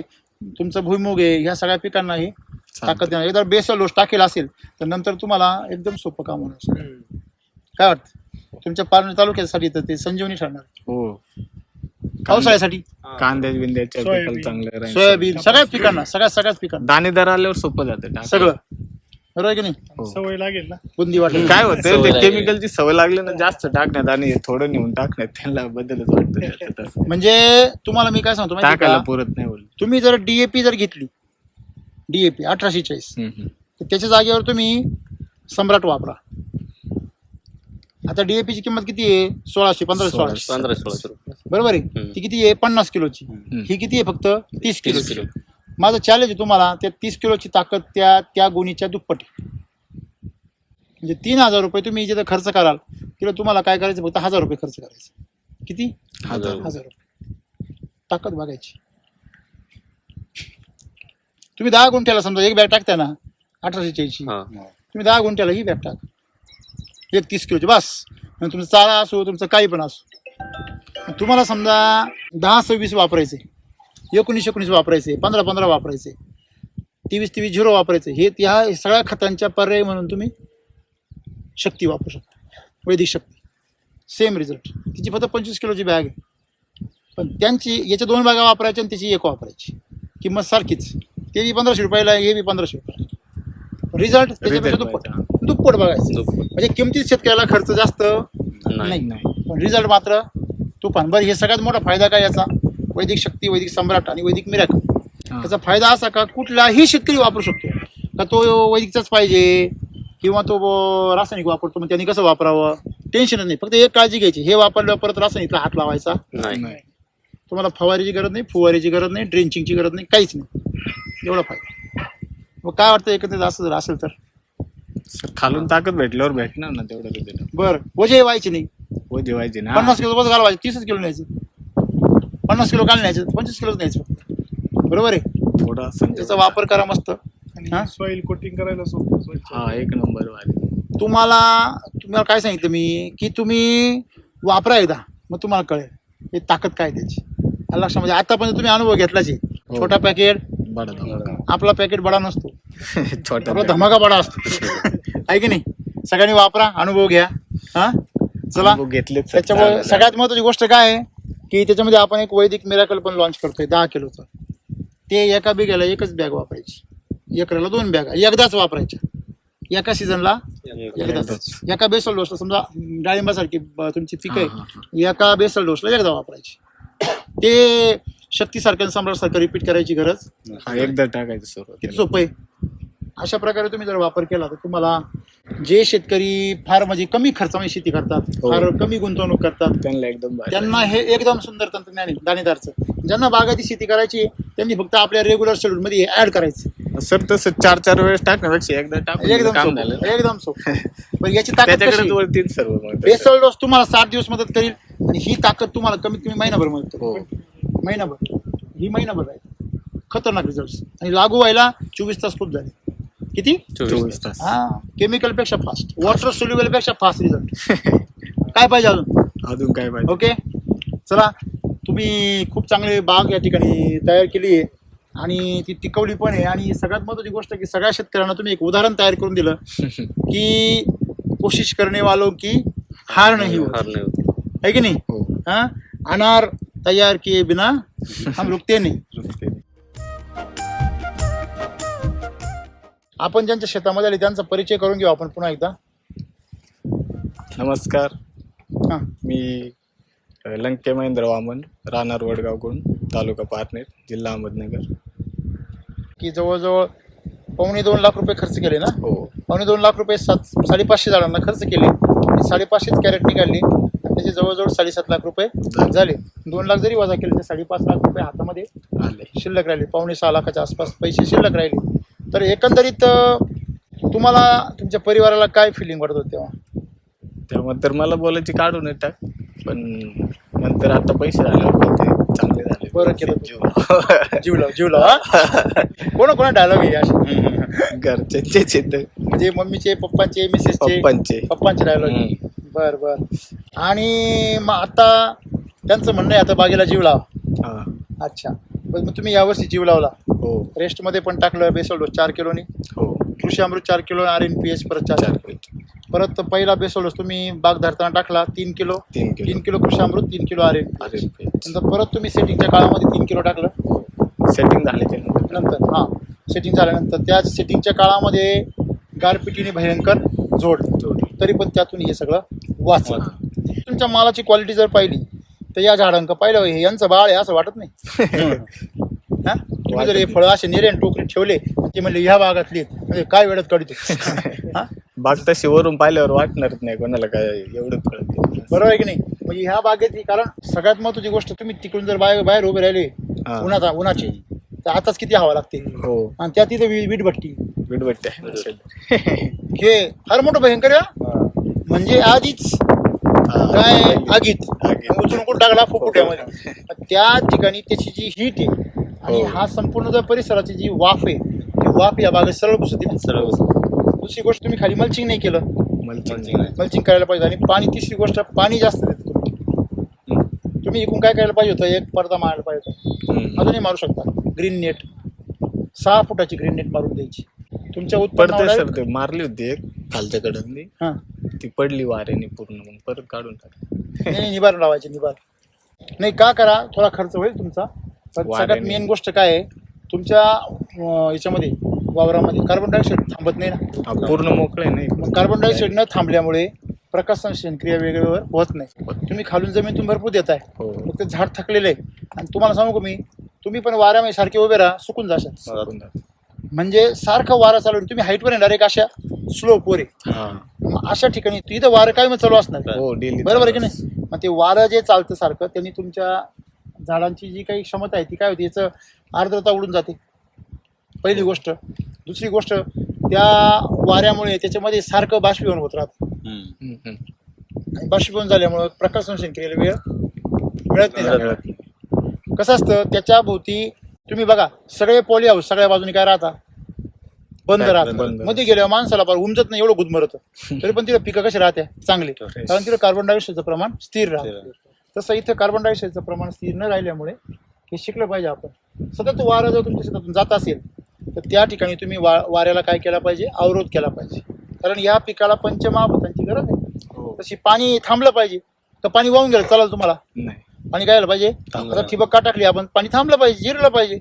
तुमचं भुईमुग आहे ह्या सगळ्या पिकांना हे ताकद देणार. एकदा बेसचा डोस टाकेल असेल तर नंतर तुम्हाला एकदम सोपं काम होणार. काय वाटतं तुमच्या पालघर तालुक्यासाठी तर ते संजीवनी ठरणार हो पावसाळ्यासाठी कांद्या बिंद्याच्या सोयाबीन. पिकाला चांगलं राहील. सोयाबीन सगळ्याच पिकांना सगळ्याच पिकांना दाणेदार आल्यावर सोपं जातं टाकायला. सगळं बरोबर आहे की नाही? हो. सवय लागेल ना. बुंदी वाटेल काय होतं सवय ते लागली. केमिकलची सवय लागली ना जास्त टाकण्यात आणि थोडं नेऊन टाकण्यात त्यांना बदलच वाटतं त्याच्यात असं. म्हणजे तुम्हाला मी काय सांगतो माहिती टाकायला का पुरत नाही बोल. तुम्ही जर डीएपी जर घेतली डीएपी 1840 तर त्याच्या जागेवर तुम्ही सम्राट वापरा. आता डीएपी ची किंमत किती आहे? 1600-1500 1500-1600 रुपये. बरोबर आहे. हम्म. ती किती आहे? 50 किलोची. ही किती आहे? फक्त 30 किलो. माझं चॅलेंज आहे तुम्हाला त्या 30 किलोची ताकद त्या गुणीच्या दुप्पट आहे. म्हणजे 3000 रुपये तुम्ही जिथं खर्च कराल तिला तुम्हाला काय करायचं फक्त 1000 रुपये खर्च करायचं. किती? 1000 रुपये ताकद बघायची. तुम्ही 10 गुंठ्याला समजा एक बॅग टाकता ना 1840 हा. तुम्ही 10 गुंठ्याला ही बॅग टाका एक 30 किलोची बस. आणि तुमचा चारा असो तुमचं काही पण असो तुम्हाला समजा 10-26 वापरायचे 19-19 वापरायचे 15-15 वापरायचे 23-23 0 वापरायचे हे ह्या सगळ्या खतांच्या पर्याय म्हणून तुम्ही शक्ती वापरू शकता. वैदिक शक्ती सेम रिझल्ट. तिची फक्त 25 किलोची बॅग आहे पण त्यांची याच्या 2 बॅगा वापरायच्या आणि त्याची 1 वापरायची किंमत सारखीच. ते बी 1500 रुपयाला हे बी 1500 रुपयाला. रिझल्ट त्याच्यापेक्षा दुप्पट बघायचं. दुप्पट. म्हणजे किमतीत शेतकऱ्याला खर्च जास्त नाही नाही. पण रिझल्ट मात्र तुफान. बरं हे सगळ्यात मोठा फायदा काय याचा? वैदिक शक्ती वैदिक सम्राट आणि वैदिक मिराकल. त्याचा फायदा असा का कुठलाही शेतकरी वापरू शकतो का तो वैदिकचाच पाहिजे किंवा तो रासायनिक वापरतो मग त्यांनी कसं वापरावं टेन्शनच नाही. फक्त एक काळजी घ्यायची हे वापरल्यावर परत रासायनिकला हात लावायचा नाही. तुम्हाला फवारीची गरज नाही फुवारीची गरज नाही ड्रेंचिंगची गरज नाही काहीच नाही. एवढा फायदा. मग काय वाटतं एकंदरीत असं जर असेल तर सर खालून ताकद भेटल्यावर भेटणार ना तेवढं रिझल्ट. बरं वजे व्हायचे नाही. हो जेवायचे ना 50 किलो बस घालवायचे 30 किलो न्यायचे 50 किलो घाल न्यायचे 25 किलोच न्यायचं फक्त. बरोबर आहे. थोडं असं त्याचा वापर करा मस्त. हा? आणि सॉइल कोटिंग करायला सोपं स्वच्छ. हा 1 नंबर वाले. तुम्हाला काय सांगितलं मी की तुम्ही वापरा एकदा मग तुम्हाला कळेल हे ताकद काय त्याची. लक्षामध्ये आतापर्यंत तुम्ही अनुभव घेतलाच आहे. छोटा पॅकेट बडा धमाका. आपला पॅकेट बडा नसतो छोटा आपला धमाका बडा असतो आहे की नाही. सगळ्यांनी वापरा अनुभव घ्या. हा चला घेतले त्याच्यामुळे सगळ्यात महत्त्वाची गोष्ट काय आहे की त्याच्यामध्ये आपण एक वैदिक मिराकल पण लॉन्च करतोय 10 किलोचं. ते एका बिघ्याला एकच बॅग वापरायची 1 एकराला 2 बॅगा एकदाच वापरायच्या एका सीझनला एकदाच. एका बेसल डोसला समजा डाळिंबासारखी तुमची पिकं आहे, एका बेसल डोसला एकदा वापरायची. ते शक्तीसारखं सम्राटसारखं रिपीट करायची गरज. एकदा टाकायचं सुरुवात. किती सोपं आहे. अशा प्रकारे तुम्ही जर वापर केला तर तुम्हाला जे शेतकरी फार म्हणजे कमी खर्चामध्ये शेती करतात, फार कमी गुंतवणूक करतात, त्यांना एकदम भारी. त्यांना हे एकदम सुंदर तंत्रज्ञान आहे दाणेदारचं. ज्यांना बागायती शेती करायची त्यांनी फक्त आपल्या रेग्युलर शेड्यूल मध्ये ऍड करायचं. सर तसं 4 वेळेस टाकण्यापेक्षा एकदा टाकून एकदम काम सोपं, झालं. एकदम सोपं. पण याची ताकद कशी? त्याच्याकडे वरतीच सर्व मग तसं. बेसल डोस तुम्हाला 7 दिवस मदत करेल आणि ही ताकद तुम्हाला कमीत कमी महिनाभर मदत हो. करेल. महिनाभर, ही महिनाभर आहे. खतरनाक रिझल्ट. आणि लागू व्हायला 24 तास खूप झाले. किती? 24 तास. हा, केमिकल पेक्षा फास्ट, वॉटर सोल्युबल पेक्षा फास्ट रिझल्ट. काय पाहिजे अजून काय पाहिजे? ओके, चला. तुम्ही खूप चांगली बाग या ठिकाणी तयार केली आहे आणि ती टिकवली पण आहे. आणि सगळ्यात महत्त्वाची गोष्ट की सगळ्या शेतकऱ्यांना तुम्ही एक उदाहरण तयार करून दिलं की कोशिश करने वालों की हार नहीं होती, है की नाही? हो. हाँ, अनार तैयार किए बिना हम रुकते नहीं. आपण ज्यांच्या शेतामध्ये आले त्यांचा परिचय करून घेऊ आपण पुन्हा एकदा. नमस्कार, हां, मी लंके महेंद्र वामन, राहणार वडगावकडून, तालुका पारनेर, जिल्हा अहमदनगर. की जवळजवळ 2.25 लाख रुपये खर्च केले ना? हो. 2.25 लाख रुपये 550 झाडांना खर्च केले आणि 550 कॅरेट निघाली आणि त्याचे जवळजवळ 7.5 लाख रुपये झाले. 2 लाख जरी वजा केले तर 5.5 लाख रुपये हातामध्ये आले. शिल्लक राहिले. 5.25 लाखाच्या आसपास पैसे शिल्लक राहिले. तर एकंदरीत तुम्हाला तुमच्या परिवाराला काय फिलिंग वाटत होतं तेव्हा? त्यामुळे तर मला बोलायची काढून टाक, पण नंतर आता पैसे झाल्यावर ते चांगले झाले. बरं केलं. जीवला हा? कोणा डायलॉग आहे असे? घरच्यांचेच येतं, म्हणजे मम्मीचे, पप्पांचे, मिसेसचे, पप्पांचे डायलॉग. बर. आणि मग आता त्यांचं म्हणणं आहे आता बागेला जीव लावा. हा. अच्छा, मग तुम्ही यावर्षी जीव लावला. हो. रेस्ट मध्ये पण टाकलं बेसल डोस 4 किलोनी, हो. कृषी अमृत 4 किलो, RNPH परत 4 किलो. परत पहिला बेसल डोस तुम्ही बाग धरताना टाकला 3 किलो, 3 किलो कृषी अमृत, 3 किलो RNPH. नंतर परत तुम्ही सेटिंगच्या काळामध्ये 3 किलो टाकलं. सेटिंग झाल्याच्या नंतर हां, सेटिंग झाल्यानंतर त्या सेटिंगच्या काळामध्ये गारपिटीने भयंकर जोड, तरी पण त्यातून हे सगळं वाचलं. तुमच्या मालाची क्वालिटी जर पाहिली तर या झाडांक पाहिलं हे यांचं बाळ आहे असं वाटत नाही. हा, तुम्ही जर हे फळं असे नेले आणि टोकरीत ठेवले ते म्हणले ह्या भागातली म्हणजे काय वेळात काढतो. हा, बाग तशी वरून पाहिल्यावर वाटणारच नाही कोणाला काय एवढं फळ. बरोबर आहे की नाही? म्हणजे ह्या बागेची, कारण सगळ्यात महत्त्वाची गोष्ट तुम्ही तिकडून जर बाहेर उभे राहिले उन्हाची तर आताच किती हवा लागते. हो. आणि त्या तिथे वीटभट्टी हे फार मोठं भयंकर आहे. म्हणजे आधीच काय आगीत उचलून कुठं टाकला फुफुट्यामध्ये, त्या ठिकाणी त्याची जी हीट आहे आणि हा संपूर्ण जर परिसराची जी वाफ आहे ती वाफ या बागेत सरळ बसते. दुसरी गोष्ट तुम्ही खाली मल्चिंग नाही केलं. मल्चिंग करायला पाहिजे. आणि पाणी, तिसरी गोष्ट पाणी जास्त देते. तुम्ही इकडून काय करायला पाहिजे होतं, एक पडदा मारायला पाहिजे होता. अजूनही मारू शकता. ग्रीन नेट 6 फुटाची ग्रीन नेट मारून द्यायची. तुमच्या पडते सर, ते मारली होती एक खालच्या कडे, हां, ती पडली वाऱ्याने पूर्ण, मग परत काढून टाकली. नाही, निबार लावायचे. निबार नाही का करा, थोडा खर्च होईल तुमचा. पण सगळ्यात मेन गोष्ट काय आहे, तुमच्या याच्यामध्ये वावरामध्ये कार्बन डायऑक्साईड थांबत नाही ना, पूर्ण मोकळे नाही. मग कार्बन डायऑक्साईड न थांबल्यामुळे प्रकाश संश्लेषण क्रिया वेगवेगळ्यावर होत नाही. तुम्ही खालून जमीन भरपूर देताय, मग ते झाड थकलेलं आहे. आणि तुम्हाला सांगू का मी, तुम्ही पण वाऱ्यामध्ये सारखे उभे राहा, सुकून जाशाल. म्हणजे सारखं वारा चालू, तुम्ही हाईटवर येणार एक अशा स्लोपवर आहे. मग अशा ठिकाणी इथं वारं काय मग चालू असणार, बरोबर आहे की नाही? मग ते वारं जे चालतं सारखं, त्यांनी तुमच्या झाडांची जी काही क्षमता आहे ती काय होती, याचं आर्द्रता उडून जाते, पहिली गोष्ट. दुसरी गोष्ट, त्या वाऱ्यामुळे त्याच्यामध्ये सारखं बाष्पीभवन होत राहतं. आणि बाष्पीभवन झाल्यामुळं प्रकाश संश्लेषण केलेला वेळ मिळत नाही. कसं असतं, त्याच्या भोवती तुम्ही बघा, सगळे पॉली हाऊस सगळ्या बाजूनी काय राहता, बंद राहतात. मध्ये गेल्यावर माणसाला फार उमजत नाही, एवढं गुदमरत. तरी पण तिथं पिकं कशी राहते, चांगली, कारण तिथं कार्बन डायऑक्साईडचं प्रमाण स्थिर राहतं. तसं इथं कार्बन डायऑक्साईडचं प्रमाण स्थिर न राहिल्यामुळे हे शिकलं पाहिजे आपण. सतत वारा जर तुमच्या शेतातून जात असेल तर त्या ठिकाणी तुम्ही वाऱ्याला काय केला पाहिजे, अवरोध केला पाहिजे. कारण या पिकाला पंचमहाभूतांची गरज आहे. तशी पाणी थांबलं पाहिजे, तर पाणी वाहून गेलं चालेल तुम्हाला, पाणी काय झालं पाहिजे. आता ठिबक का टाकली आपण, पाणी थांबलं पाहिजे, जिरलं पाहिजे,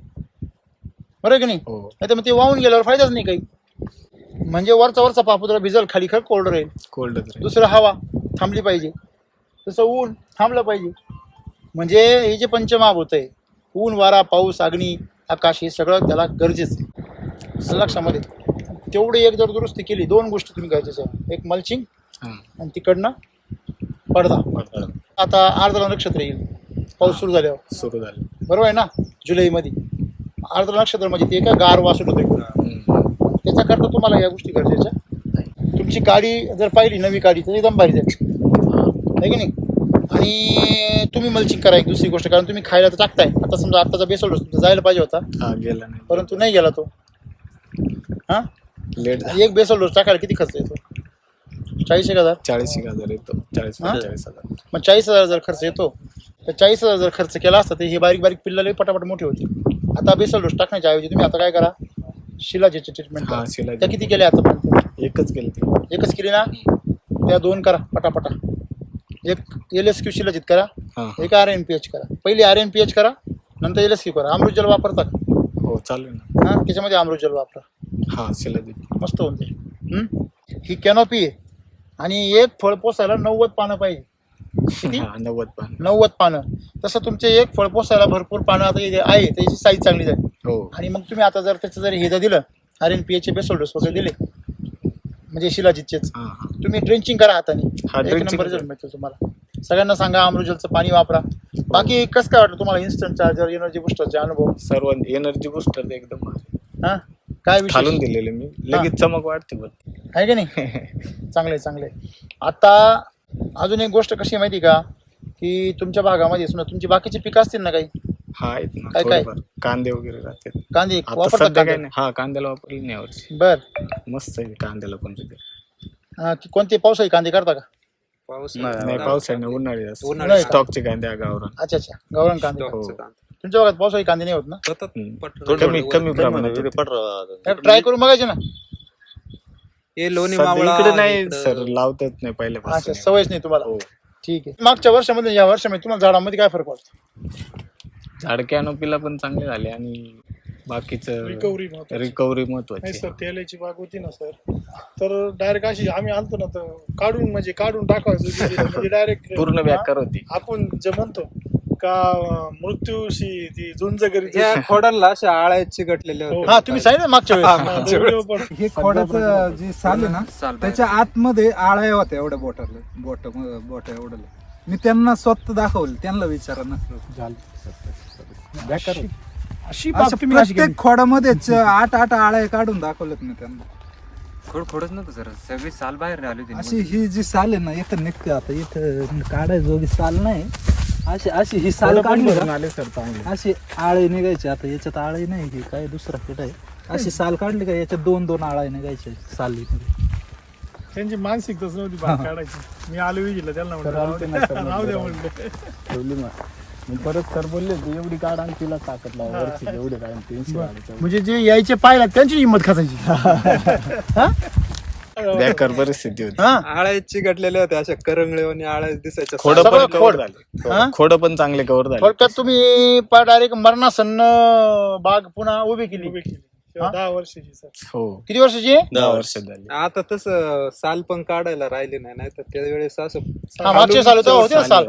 बरं की नाही? नाही तर मग ते वाहून गेल्यावर फायदाच नाही काही. म्हणजे वरचा पापुद्रा भिजल, खाली खर कोल्ड राहील. कोल्डच राहील. दुसरं हवा थांबली पाहिजे, तसं ऊन थांबलं पाहिजे. म्हणजे हे जे पंचमहाभूत आहे, ऊन, वारा, पाऊस, अग्नी, आकाश, हे सगळं त्याला गरजेचं आहे लक्षामध्ये. तेवढी एक जर दुरुस्ती केली, 2 गोष्टी तुम्ही गरजेच्या आहे, एक मल्चिंग हा. आणि तिकडनं पडदा. आता आर्द्रा नक्षत्र येईल पाऊस सुरू झाल्यावर, सुरू झालं. बरोबर आहे ना, जुलैमध्ये आर्द्रा नक्षत्र म्हणजे ते का गार वासून होते. त्याच्याकरता तुम्हाला या गोष्टी गरजेच्या आहे. तुमची गाडी जर पाहिली, नवी गाडी, तर एकदम भारी जाईल आहे की नाही. आणि तुम्ही मल्चिंग करा. एक दुसरी गोष्ट, कारण तुम्ही खायला तर टाकताय. आता समजा आत्ताचा बेसल डोस तुमचा जायला पाहिजे होता, हा गेला नाही, परंतु नाही गेला तो. हां, लेट. एक बेसल डोस टाकायला किती खर्च येतो? 40,000. 40,000 येतो. 40,000 मग 40,000 जर खर्च येतो, तर 40,000 जर खर्च केला असता तर हे बारीक बारीक पिल्लाले पटापट मोठे होते. आता बेसल डोस टाकण्याच्या ऐवजी तुम्ही आता काय करा, शिलाजीची ट्रीटमेंट हा करा. शिलाजी. त्या किती केल्या आतापर्यंत? एकच केली ती. एकच केली ना, त्या 2 करा पटापटा. एक LSQ शिलाजीत करा, हा एक RNPH करा. पहिली RNPH करा, नंतर LSQ करा. अमृतजल वापरता का? हो चालू ना. हां, त्याच्यामध्ये अमृतजल वापरा, हा शिलाजी. मस्त होऊन जाईल. ही कॅनॉपी आहे आणि एक फळ पोसायला 90 पानं पाहिजे. किती? हा 90 पान. 90 पानं. तसं तुमचे एक फळ पोसायला भरपूर पानं आता इथे आहे, त्याची साईज चांगली जाईल. हो आणि मग तुम्ही आता जर त्याचं जर हे जर दिलं, RNPH बेसल डोस वगैरे दिले, म्हणजे शिलाजीतचेच, हा हा. तुम्ही ड्रिंचिंग करा हाताने, हा, एक drenching नंबर करा. रिझल्ट मिळतो तुम्हाला. सगळ्यांना सांगा अमृतजलचं पाणी वापरा. बाकी कसं काय वाटतं तुम्हाला इन्स्टंट चार्जर, एनर्जी बुस्टरचे अनुभव? सर्व एनर्जी बुस्टर एकदम भारी. हां, काय विषय खालून दिलेले मी, लगेच चमक वाढते बघ. आहे की नाही? चांगले. आता अजून एक गोष्ट कशी आहे माहिती का, की तुमच्या भागामध्ये समजा तुमची बाकीची पिकं असतील ना काही, हा आहेत ना काय? थोडेफार. कांदे वगैरे राहतात. कांदे आता वापरतात सध्या काय कांदे? नाही. हा कांद्याला वापरली नाही यावर्षी. बर. मस्त आहे कांद्याला पण तिथे. कोणते पावसाळी कांदे करता का? पाऊस नाही पावसाळ्याने उन्हाळी जास्त. उन्हाळी. स्टॉकचे कांदे गावरान. अच्छा, गावरान कांदे. हो. तुमच्या भागात पावसाळी कांदे नाही होत ना? कमी प्रमाणात होते. ट्राय करून बघायचे ना. हे लोणी सध्या मावळा इकडे नाही इकडं. सर, लावतच नाही अच्छा, पहिल्यापासून. सवयच नाही तुम्हाला. हो. ठीक आहे. मागच्या वर्षामध्ये या वर्षामध्ये तुम्हाला झाडामध्ये काय फरक वाटतो? झाड कॅनोपीला पण चांगले झाले आणि बाकीचं रिकव्हरी रिकव्हरी नाही महत्वाची. सर. तेलाची बाग होती ना सर, तर डायरेक्ट अशी आम्ही आलतो ना, तर काढून टाकायचं म्हणजे डायरेक्ट पूर्ण बेकार होती. आपण जे म्हणतो का मृत्यूशी ती झुंज करीत. या खोडांना अशा आळ्या चिकटलेल्या होत्या. हा, तुम्ही सांगितलं मागच्या वेळेस. व्हिडिओ पण हे खोडाचं जे साल आहे ना, त्याच्या आतमध्ये आळ्या होत्या एवढ्या बोट एवढं. मी त्यांना स्वतः दाखवलं, त्यांना विचारा ना. अशी अशा प्रत्येक खोडामध्येच 8 आळ्या काढून दाखवल्यात मी त्यांना. खोडच नव्हतं सर, सगळी साल बाहेर आली होती. अशी ही जी साल आहे ना, इथं निघते. आता इथं काढायची साल नाही, अशी ही साल काढली का, अशी आळे निघायची. आता याच्यात आळे नाही, की काय दुसरा किड आहे. अशी साल काढली का, याच्यात 2 आळा निघायच्या सालीमध्ये. त्यांची मानसिकताच नव्हती बाग काढायची. मी आलो विजिला त्यांना म्हणलं राहू द्या म्हणलं. परत सर बोलले एवढी काढ आणि तिला ताकद लावा एवढे काय 300 म्हणजे जे यायचे पाहिला त्यांची हिंमत खायची. बेकार परिस्थिती होती. आळ्या चिकटलेल्या होत्या, अशा करंगळ्यावानी आळ्या दिसायच्या. खोड सगळं पण खोड. कव्हर झाले. खोड पण चांगले कव्हर झाले. थोडक्यात तुम्ही डायरेक्ट मरणासन्न बाग पुन्हा उभी केली. उभी केली. 10 वर्षाची सर. हो किती वर्षाची? 10 वर्ष झाली. आता तसं साल पण काढायला राहिले नाही तर त्यावेळेस असं हा, मागच्या साल होते ना साल.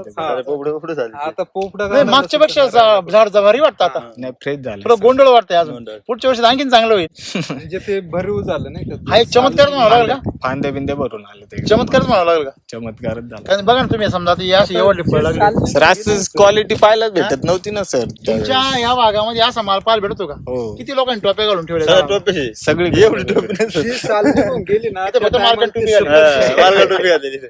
आता पोपडा नाही, मागच्या पेक्षा झाड भारी वाटतं आता. नाही फ्रेश झाले. थोडं गोंधळ वाटतंय अजून. पुढच्या वर्षी आणखीन चांगलं होईल. म्हणजे ते भरीव झालं नाही का. हा एक चमत्कारच म्हणावं लागेल का? फांदे बिंदे भरून आले ते. चमत्कारच म्हणावं लागेल का? चमत्कारच झाला. कारण बघा ना तुम्ही, समजा आता अशी एवढी फळ लागली. सर असं क्वालिटी पाहायला भेटत नव्हती ना सर. तुमच्या या भागामध्ये असा माल पाहायला भेटतो का? हो किती लोकांनी टोप्या घालून ठेवले? सगळी जी साल निघून गेली ना, इथे फक्त त्या मार्केट टायमाला टोपी ते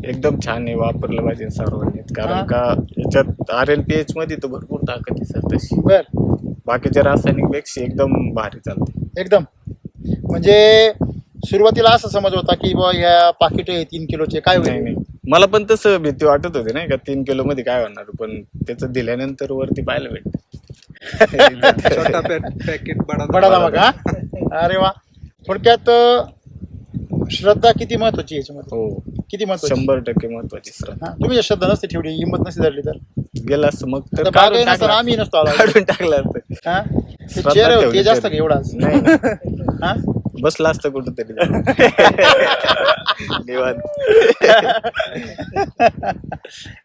एकदम छान आहे, वापरलं पाहिजे सर्वांनी. कारण का याच्यात RNPH मध्ये तर भरपूर ताकद आहे सर तशी. बर. बाकीच्या रासायनिक पेक्षा एकदम भारी चालते एकदम. म्हणजे सुरुवातीला असं समज होता की बा ह्या पाकिट 3 किलोचे काय नाही होईल. नाही, मला पण तसं भीती वाटत होती नाही का 3 किलो मध्ये काय होणार, पण त्याचं दिल्यानंतर वरती पाहायला भेटत. छोटा पॅकेट बडा धमाका. हा? अरे वा. थोडक्यात श्रद्धा किती महत्वाची याच्यामध्ये? हो किती महत्वाची? 100% महत्वाची सर. हा, तुम्ही जर श्रद्धा नसते ठेवली, हिंमत नसती धरली तर गेला असं मग तर आता काढून बागही नसताना टाकला. आम्ही नसतो आलो. काढून टाकला असतं. हा? ते श्रद्धा चेहरे ठेवली तेज असतं तरी. का एवढाच? नाही हा? बसला असतं कुठंतरी निवांत.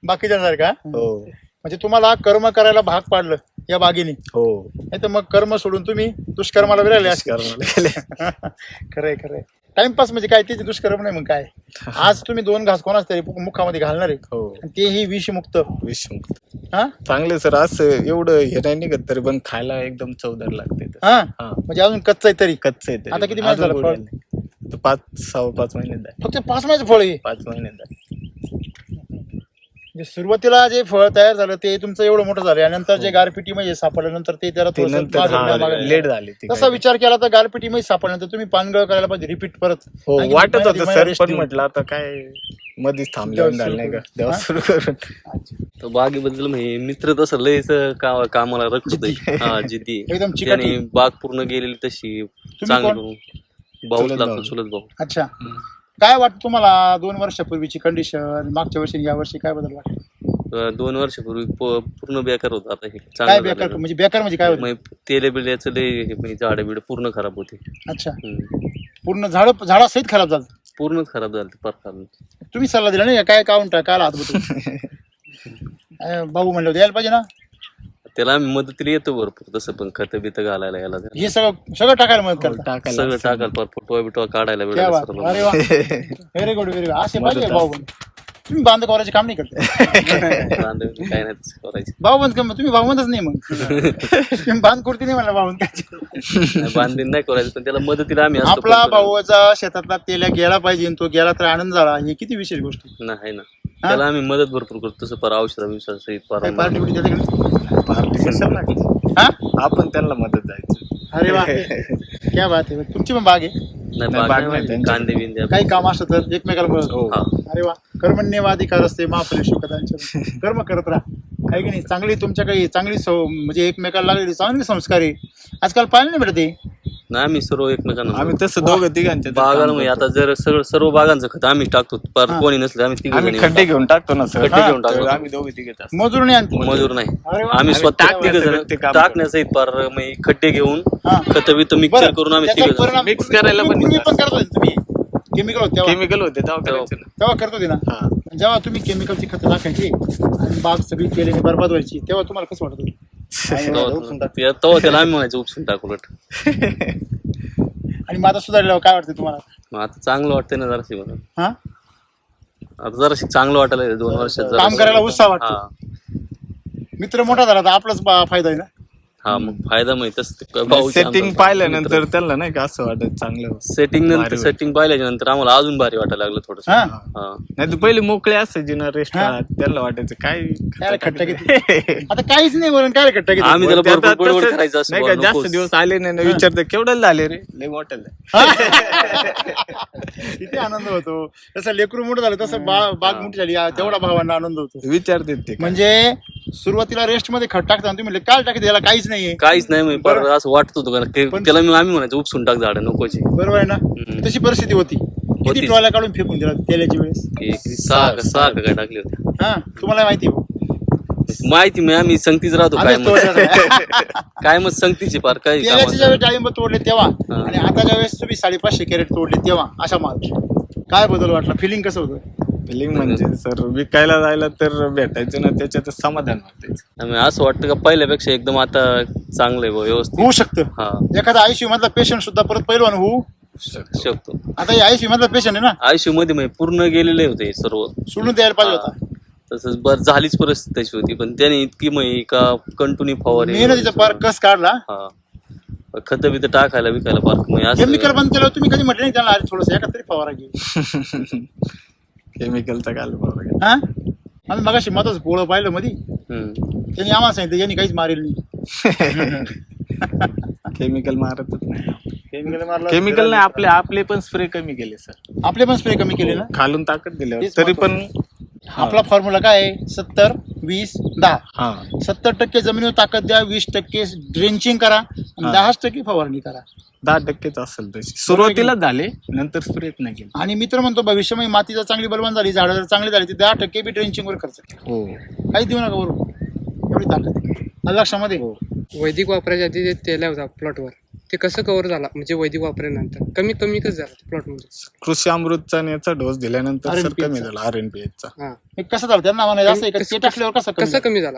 बाकीच्यांसारखा हो म्हणजे तुम्हाला कर्म करायला भाग पाडलं या बागेने, हो नाही तर मग कर्म सोडून तुम्ही दुष्कर्माला विरायले असते. कर्माला गेले. खरंय खरंय. टाइमपास म्हणजे काय, त्याचे दुष्कर्म नाही मग काय. आज तुम्ही 2 घास कोणाच तरी मुखामध्ये घालणार आहे, हो आणि तेही विषमुक्त. विषमुक्त हा चांगले सर. असं एवढं हे नाही निघत तरी पण खायला एकदम चवदार लागते. हा हा म्हणजे अजून कच्च आहे तरी. कच्चे आहे आता किती महिने झालं फळ? 5-6 महिन्यात आहे. फक्त 5 महिन्याचं फळ आहे. 5 महिन्यात आहे. म्हणजे सुरुवातीला जे फळ तयार झालं ते तुमचं एवढं मोठं झालं, आणि नंतर जे गारपिटीमध्ये सापडल्यानंतर ते त्याला ते थोडंसं नंतर मागं लेट झाली ती तसा विचार केला तर गारपिटीमध्ये सापडल्यानंतर तुम्ही पानगळ करायला पाहिजे रिपीट परत. हो आणखी वाटत महिना- होतं महिना सर, rest पण देऊन. म्हटलं आता काय मध्येच थांबल्यावर झालं नाही का तेव्हा सुरू करून. तर बागेबद्दल म्हणजे मित्र तसं लयच कामाला रखत हा जिद्दी. एकदम चिकाटी. त्याने बाग पूर्ण गेलेली तशी चांगली करून. भाऊच चुलत लागतो, भाऊ. चुलत भाऊ. अच्छा, काय वाटतं तुम्हाला 2 वर्षापूर्वीची कंडिशन, मागच्या वर्षी या वर्षी काय बदल वाटतं? 2 वर्षापूर्वी पूर्ण बेकार होतं. आता हे काय चांगलं बेकार झालं. म्हणजे बेकार म्हणजे काय होतं? मग तेल बिल्याचं लय झाडं बिड पूर्ण खराब होते. अच्छा, हम्म. पूर्ण झाडासहित खराब झालं. पूर्णच खराब झालं फार खराब. तुम्ही सल्ला दिला नाही का? काय काउंट काय हात बघतो भाऊ म्हणलं होतं यायला पाहिजे ना. त्याला आम्ही मदतीला येतो भरपूर तसं, पण खत बित घालायला याला हे सगळं टाकायला मदत करता. टाकायला सगळं टाकाल पर फोटो बिटो काढायला क्या वेळ बात. अरे वा, व्हेरी गुड व्हेरी गुड. असे पाहिजे भाऊ बंद. तुम्ही बांध करायचे काम नाही करत. काय नाही तसं करायचं. भाऊ बंद तुम्ही भाऊ बंदच नाही मग. तुम्ही बांध कुर्ती नाही म्हणला भाऊ बंद. बांधीन नाही करायचं, पण त्याला मदतीला आम्ही असतो. आपला पण भाऊचा शेतातला तेल्या गेला पाहिजे आणि तो गेला तर आनंद झाला, ही किती विशेष गोष्ट आहे. नाही ना, त्याला आम्ही मदत भरपूर करतो तसं पर औषधा विश्वास काय पार्टी बिटी त्याच्याकडे? पार्टी कशाला लागते? हा आपण त्यांना मदत जायचं. अरे वा, क्या बात आहे. तुमची पण बाग आहे? नाही बाग बाग नाही नाही, त्यांची. कांदे बिंदे काही काम असलं तर एकमेकाला मदत. हो. हा. अरे वा, कर्मण्यवाधिकार असते महाफले शुकतांच्या. कर्म करत राहा, काही की नाही. चांगली तुमच्या काही चांगली म्हणजे एकमेकाला लागलेली चांगली संस्कार आहे. आजकाल पाहिलं नाही भेटत ते. नाही आम्ही सर्व एकमेकांना आम्ही तसं दोघं तिघांच्या बागाला म्हणजे आता जर सर्व बागांचं खत आम्ही टाकतो, पर कोणी नसलं आम्ही तिघ आम्ही खड्डे घेऊन टाकतो ना सर. खड्डे घेऊन टाकतो. आम्ही दोघे तिघेच असतो. मजूर नाही आणते. मजूर नाही, अरे वा. आम्ही स्वतः टाकण्याचं तिघ ते काम टाकण्यासहित पार म्हणजे खड्डे घेऊन हा. खत बित मिक्सर करून आम्ही त्याचा तिघ परिणाम mix करायला पण पूर्वी पण करत होते तुम्ही. केमिकल होते तेव्हा केमिकल होते तेव्हा करायचं ना. तेव्हा करत होते ना. हा. जेव्हा तुम्ही केमिकलची खतं टाकायची आणि बाग सगळी केल्याने बरबाद व्हायची, तेव्हा तुम्हाला कसं वाटत होतं? तेव्हा त्याला आम्ही म्हणायचं उपसून टाकू उलट. आणि मग आता सुधारल्यावर काय वाटतं तुम्हाला? मग आता चांगलं वाटतंय ना जराशी म्हणून. हा, आता जराशी चांगलं वाटायला 2 वर्षात जराशी. काम करायला उत्साह वाटतो. हा. मित्र मोठा झाला तर आपलाच फायदा आहे ना. हा मग फायदा माहितच सेटिंग पाहिल्यानंतर त्यांना नाही का असं वाटत चांगलं. सेटिंग नंतर भारी सेटिंग पाहिल्याच्या नंतर आम्हाला अजून भारी वाटायला लागलं थोडस. हा, नाही तर पहिले मोकळे असायचे ना रेस्टॉरंट, त्यांना वाटायचं काय काय खट्टा किती. आता काहीच नाही वरून काय खट्टा किती. आम्ही त्याला त्यात भरपूर गोडवड तसं करायचं असं नाही का, बुवा, जास्त नकोच. दिवस आले नाही ना, विचारते केवढं झाले रे, लय मोठं किती आनंद होतो. तसं लेकरू मोठं झालं तसं बाग मोठी झाली, तेवढा भावांना आनंद होतो. विचारते ते. म्हणजे सुरुवातीला रेस्ट मध्ये खत टाकता तुम्ही म्हणले काय टाकते, याला काहीच नाहीये. काहीच नाही म्हणजे बरं. असं वाटत होतं का पण- त्याला आम्ही म्हणायचं उपसून टाक झाडं नकोची. बरोबर आहे ना. हम्म. तशी परिस्थिती होती. किती होतीच. ट्रॉल्या काढून फेकून दिला तेलाची वेळेस. सहा का काय टाकले होते हा, तुम्हाला माहिती आहे भाऊ. माहिती मी आम्ही संगतीच राहतो काय आम्हीच तोडल्या. काय मग संगतीची पार काय तेलाचे ज्यावेळेस डाळिंब तोडले तेव्हा हा. आणि आता ज्यावेळेस तुम्ही 550 कॅरेट तोडले तेव्हा अशा माल काय बदल वाटला? फिलिंग कसं होतं? फिलिंग म्हणजे सर विकायला जायला तर भेटायचं ना, त्याच्यात समाधान वाटायचं. आम्ही असं वाटतं का पहिल्यापेक्षा एकदम आता चांगलं आहे बुवा, व्यवस्थित. होऊ शकतं. हा एखादा आयसीयू मधला पेशंट सुद्धा परत पहिलवान होऊ शकतो. आता आयसीयू मधला पेशंट आहे ना, आयुष्य मध्ये म्हणजे पूर्ण गेलेले होते हे सर्व. सोडून द्यायला पाहिजे होता. तसंच बरं झालीच परिस्थिती तशी होती, पण त्याने इतकी म्हणजे का कंटिन्यू फवारे मेहनतीचा पार कस काढला. हा खत बित टाकायला विकायला पार म्हणजे असं केमिकल बंद केलं तुम्ही कधी म्हटलं नाही त्याला अरे थोडस एका तरी फवारा घे. केमिकलचा काल बरोबर. हा, आम्ही मगाशी मताच पोळं पाहिलं मध्ये, हम्म. त्यांनी आम्हाला सांगितलं यांनी काहीच मारेल नाही. केमिकल मारतच नाही. केमिकल मारलं केमिकल नाही, आपले पण स्प्रे कमी केले सर. आपले पण स्प्रे कमी केले ना. खालून ताकद दिल्यावर तेच तरी पण आपला फॉर्म्युला काय आहे? 70-20-10. हा 70% जमिनीवर ताकद द्या, 20% ड्रेंचिंग करा आणि 10% फवारणी करा. 10% असेल तशी सुरुवातीला झाले, नंतर स्प्रेच नाही केले. आणि मित्र म्हणतो भविष्यामध्ये माती जर चांगली बलवान झाली, झाडं जर चांगली झाली, तर 10% बी ड्रेंचिंग वर खर्च करा. हो काही देऊ नका बरोबर, एवढी ताकद आहे. लक्षामध्ये वैदिक वापरायच्या आधी ते तेल होता प्लॉटवर, ते कसं कव्हर झाला म्हणजे वैदिक वापरल्यानंतर कमी कसं झालं प्लॉट मध्ये? कृषी अमृतचा आणि याचा डोस दिल्यानंतर सर RNPH कमी चा. झाला RNPH चा. हा हे कसं झालं त्यांना म्हणायचं असं आहे का ते टाकल्यावर कसं कमी कसं झालं? कमी झाला?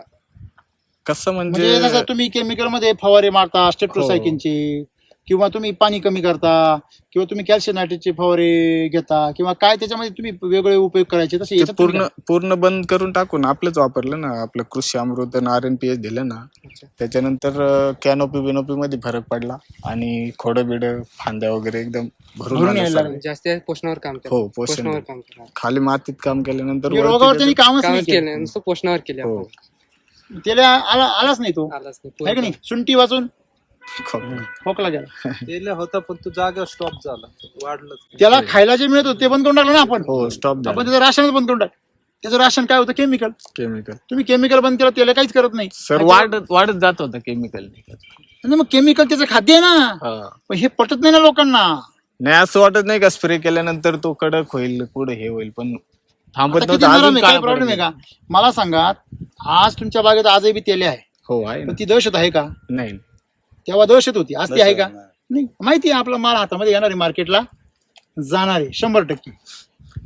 कसं म्हणजे म्हणजे जसं तुम्ही केमिकल मध्ये फवारे मारता स्टेट्रोसायकिनचे किंवा तुम्ही पाणी कमी करता किंवा तुम्ही कॅल्शियम नायट्रेटचे फवारे घेता किंवा काय त्याच्यामध्ये तुम्ही वेगळे उपयोग करायचे तसे ते याच्यात तुम्ही पूर्ण बंद करून टाकून आपलंच वापरलं ना, आपलं कृषी अमृत आणि RNPH दिलं ना, त्याच्यानंतर कॅनोपी मध्ये फरक पडला आणि खोडं बिड फांद्या वगैरे एकदम भरून भरून आल्या यायला सगळ्या. जास्त पोषणावर काम केलं. हो, पोषण. पोषणावर काम केलं. खाली मातीत काम केल्यानंतर म्हणजे वरती रोगावर त्यांनी कामच कामच नाही केलं केलं. नुसतं पोषणावर केले हो. आपण. त्याला आलाच नाही तो आलाच आहे की नाही सुंटी वाचून खोकला. खोकला गेला. गेला होता पण तो जागेवर स्टॉप झाला, वाढलंच. त्याला खायला जे मिळत होतं ते बंद करून टाकलं ना आपण हो, स्टॉप आपण झाला. त्याचं राशनच बंद करून टाक. त्याचं राशन काय होतं केमिकल. केमिकल तुम्ही केमिकल बंद केलं त्याला काहीच करत नाही सर वाढत जात होतं केमिकल. आणि मग केमिकल त्याचं खाद्य आहे ना, पण हे पटत नाही ना लोकांना. नाही असं वाटत नाही का स्प्रे केल्यानंतर तो कडक होईल पुढे हे होईल, पण थांबत आता किती नव्हतं. नरम अजून आहे, काय काही प्रॉब्लेम आहे का मला सांगा. आज तुमच्या बागेत आजही बी तेले आहे हो आहे ना. पण ती दहशत आहे का? नाही तेव्हा दहशत होती, आज ती आहे का? नाही. माहिती आहे आपला माल हातामध्ये येणार आहे, मार्केटला जाणार आहे 100%.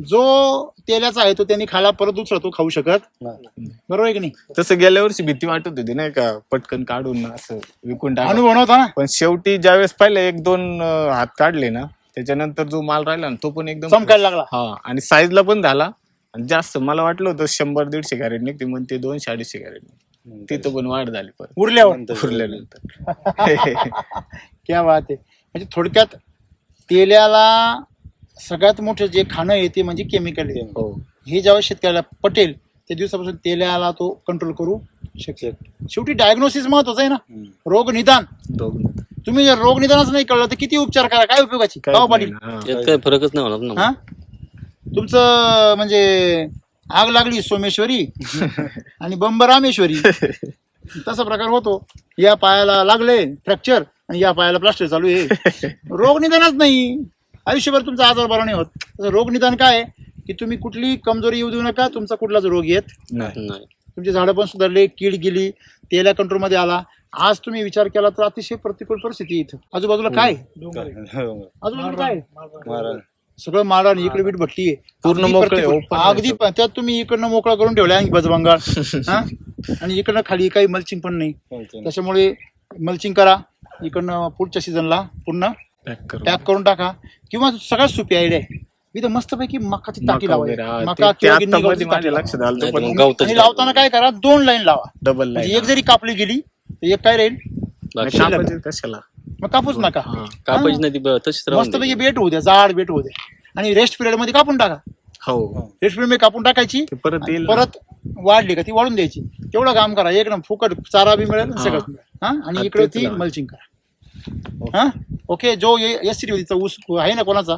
जो तेलाचा आहे तो त्यांनी खाला, परत दुसरा तो खाऊ शकत बरोबर आहे की नाही? तसं गेल्या वर्षी भीती वाटत होती नाही का, पटकन काढून असं विकून टाका. अनुभव नव्हता ना. पण शेवटी ज्यावेळेस पहिले 1-2 हात काढले ना, त्याच्यानंतर जो माल राहिला ना तो पण एकदम चमकायला लागला. हा, आणि साईजला पण झाला. आणि जास्त मला वाटलं होतं 100-150 कॅरेट निघते, म्हणते 200-250 कॅरेट. तिथं पण वाढ झाली परत उरल्यावर. उरल्यानंतर. क्या बात आहे. म्हणजे थोडक्यात तेल्याला सगळ्यात मोठं जे खाणं आहे ते म्हणजे केमिकल आहे. हो, हे जेव्हा शेतकऱ्याला पटेल त्या दिवसापासून तेल्याला तो कंट्रोल करू शकेल. शेवटी डायग्नोसिस महत्वाचं आहे ना, रोग निदान. तुम्ही जर रोग निदानच नाही कळलं तर किती उपचार करा, काय उपयोगाची गाव पाटील. यात काही फरकच नाही होणार ना. हा तुमचं म्हणजे आग लागली सोमेश्वरी आणि बंब रामेश्वरी तसा प्रकार होतो. या पायाला लागले फ्रॅक्चर आणि या पायाला प्लास्टर चालू आहे. रोग निदानच नाही, आयुष्यभर तुमचा आजार बरा नाही होत. तसं रोग निदान काय आहे की तुम्ही कुठली कमजोरी येऊ देऊ नका, तुमचा कुठलाच रोग येत नाही. तुमची झाडं पण सुधारले, कीड गेली, तेला कंट्रोलमध्ये आला. आज तुम्ही विचार केला तर अतिशय प्रतिकूल परिस्थिती इथं. आजूबाजूला काय आजूबाजूला काय सगळं माळरान, इकडे वीट भट्टी आहे पूर्ण अगदी मोकळे, प्रतिकूल. open अगदी त्यात तुम्ही इकडनं मोकळा करून ठेवला आणि बजबंगाळ हा, आणि इकडनं खाली काही मल्चिंग पण नाही. त्याच्यामुळे मल्चिंग करा. इकडनं पुढच्या सीझनला पुन्हा टॅप करून टाका. किंवा सगळ्यात सोपी आयडिया आहे, इथं मस्तपैकी मकाची टाकी लावायची. मका किंवा गिन्नी गवताची टाकी लावा. लक्षात आलं पण आणि लावताना काय करा, 2 लाईन लावा. डबल म्हणजे एक जरी कापली गेली तर एक काय राहील, कशाला मग कापूच नका. कापायची नाही ती तशीच राहून मस्तपैकी बेट होऊ द्या, जाड बेट होऊ द्या आणि रेस्ट पिरियड मध्ये कापून टाका. हो, रेस्ट पिरियड मध्ये कापून टाकायची. ते परत येईल ना. परत वाढली का ती वाढून द्यायची. तेवढं काम करा, एकदम फुकट चारा बी मिळेल सगळं मिळेल. हा, आणि इकडे तेच ती लावा. मल्चिंग करा. हा ओके. जो एस सी ऊस आहे ना कोणाचा,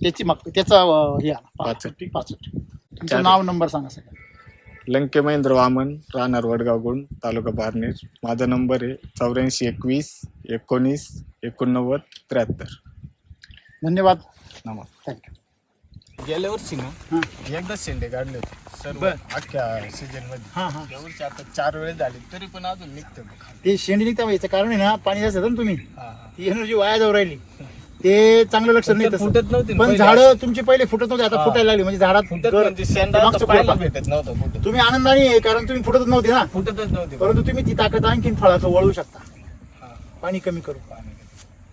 त्याची मग त्याचा हे आणा 65. तुमचं नाव नंबर सांगा सगळं. लंके महेंद्र वामन, राहणार वडगावगुण, तालुका पारनेर. माझा नंबर आहे 84 21 19 89 73. धन्यवाद. नमस्कार. थँक्यू. गेल्या वर्षी ना एकदा शेंडे काढले होते सर्व अख्ख्या सीजन मध्ये. या वर्षी आता 4 वेळेस झाले तरी पण अजून निघतं. ते शेंडी निघता याचं कारण आहे ना, पाणी जास्त ना तुम्ही ती एनर्जी वाया जाऊ राहिली. ते चांगलं लक्ष नाही तसं. फुटत नव्हते पण झाडं तुमची पहिले फुटत नव्हते, आता फुटायला लागली. म्हणजे झाडात मागचं पाहायला फळ भेटत नव्हतं कुठं. तुम्ही आनंदाने आहे, कारण तुम्ही फुटतच नव्हते ना. फुटतच नव्हते. परंतु तुम्ही ती ताकद आणखीन फळाचं वळू शकता, पाणी कमी करू.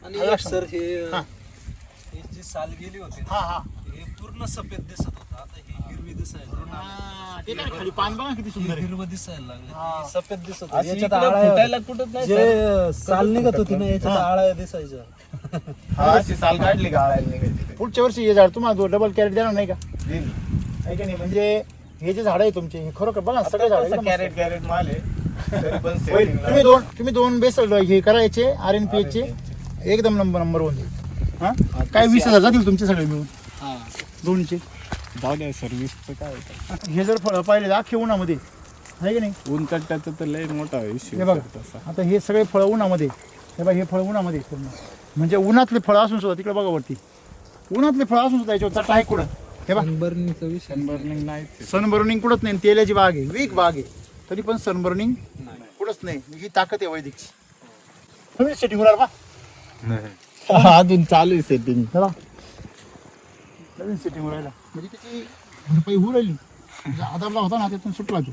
आणि एक सर हे हा. हे जी साल गेली होती हा हा हे पूर्ण सफेद दिसत होतं, आता हे हिरवी दिसायला हा, ते काय खाली पान बघा किती सुंदर आहे. हिरवं दिसायला लागले. हा. हे सफेद दिसत होतं. अशी याच्यात इकडं आळ्या फुटायला होत्या. कुठंच नाही जे साल निघत होती ना याच्यात आळ्या दिसायच्या. अशी साल काढली गाळायला निघायची. पुढच्या वर्षी हे झाड तुम्हाला डबल कॅरेट देणार नाही का? आहे का नाही? म्हणजे हे जे झाड आहे तुमचे हे खरोखर बघा ना, सगळे झाड कॅरेट माल आहे तरी पण तुम्ही दोन बेस हे करायचे RNPH चे एकदम नंबर होऊन जाईल. हा काय 20,000 जातील तुमचे सगळे मिळून दोनचे. जाऊ द्या सर्व्हिसचं काय होतं. हे जर फळं पाहिले अख्खे उन्हामध्ये आहे की नाही. ऊन कट्ट्याचं तर लय मोठा हे इश्यू बघा आता हे सगळे फळं उन्हामध्ये, हे बघा हे फळं उन्हामध्ये पूर्ण. म्हणजे उन्हातले फळं असून सुद्धा तिकडे बघा वरती उन्हातले फळं असून सुद्धा याच्यावर चटा आहे कुठं. हे बघा सनबर्निंगचा विषय. सनबर्निंग नाही. सनबर्निंग कुठंच नाही. तेलाची बाग आहे, वीक बाग आहे, तरी पण सनबर्निंग कुठंच नाही. ही ताकद आहे वैदिकची. तुम्ही सेटिंग होणार बा अजून चालू आहे सेटिंग. चला नवीन सेटिंग राहिला म्हणजे त्याची भरपाई होऊ राहिली. आदाबला होता ना त्यातून सुटला तो.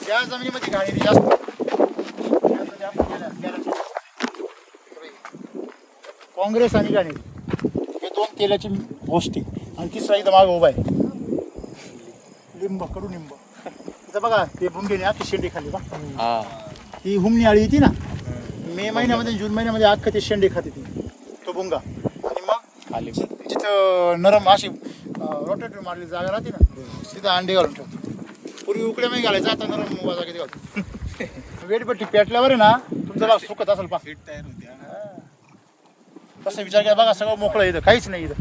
ज्या जमिनीमध्ये गाडी जास्त काँग्रेस आणि गाणी हे दोन तेलाची गोष्टी. आणि तिसरा इथं मागं उभा आहे लिंब, कडुलिंब. इथं बघा ते भुंगेने अख्खी शेंडी खाली बा. ती हुमणी आळी येते ना मे महिन्यामध्ये जून महिन्यामध्ये अख्खं ते शेंडी खाते ती तो भुंगा. आणि मग खाली जिथं नरम अशी रोटेटरी मारली जागा राहते ना तिथं अंडे घालून ठेवतो. पूर्वी उकड्यामध्ये घालायचं, आता नरम जागा किती घालतो. वेटपट्टी पेटल्यावर आहे ना तुमचं सुकत असेल पास तयार होते. तसं विचार केला बघा सगळं मोकळं इथं काहीच नाही. इथं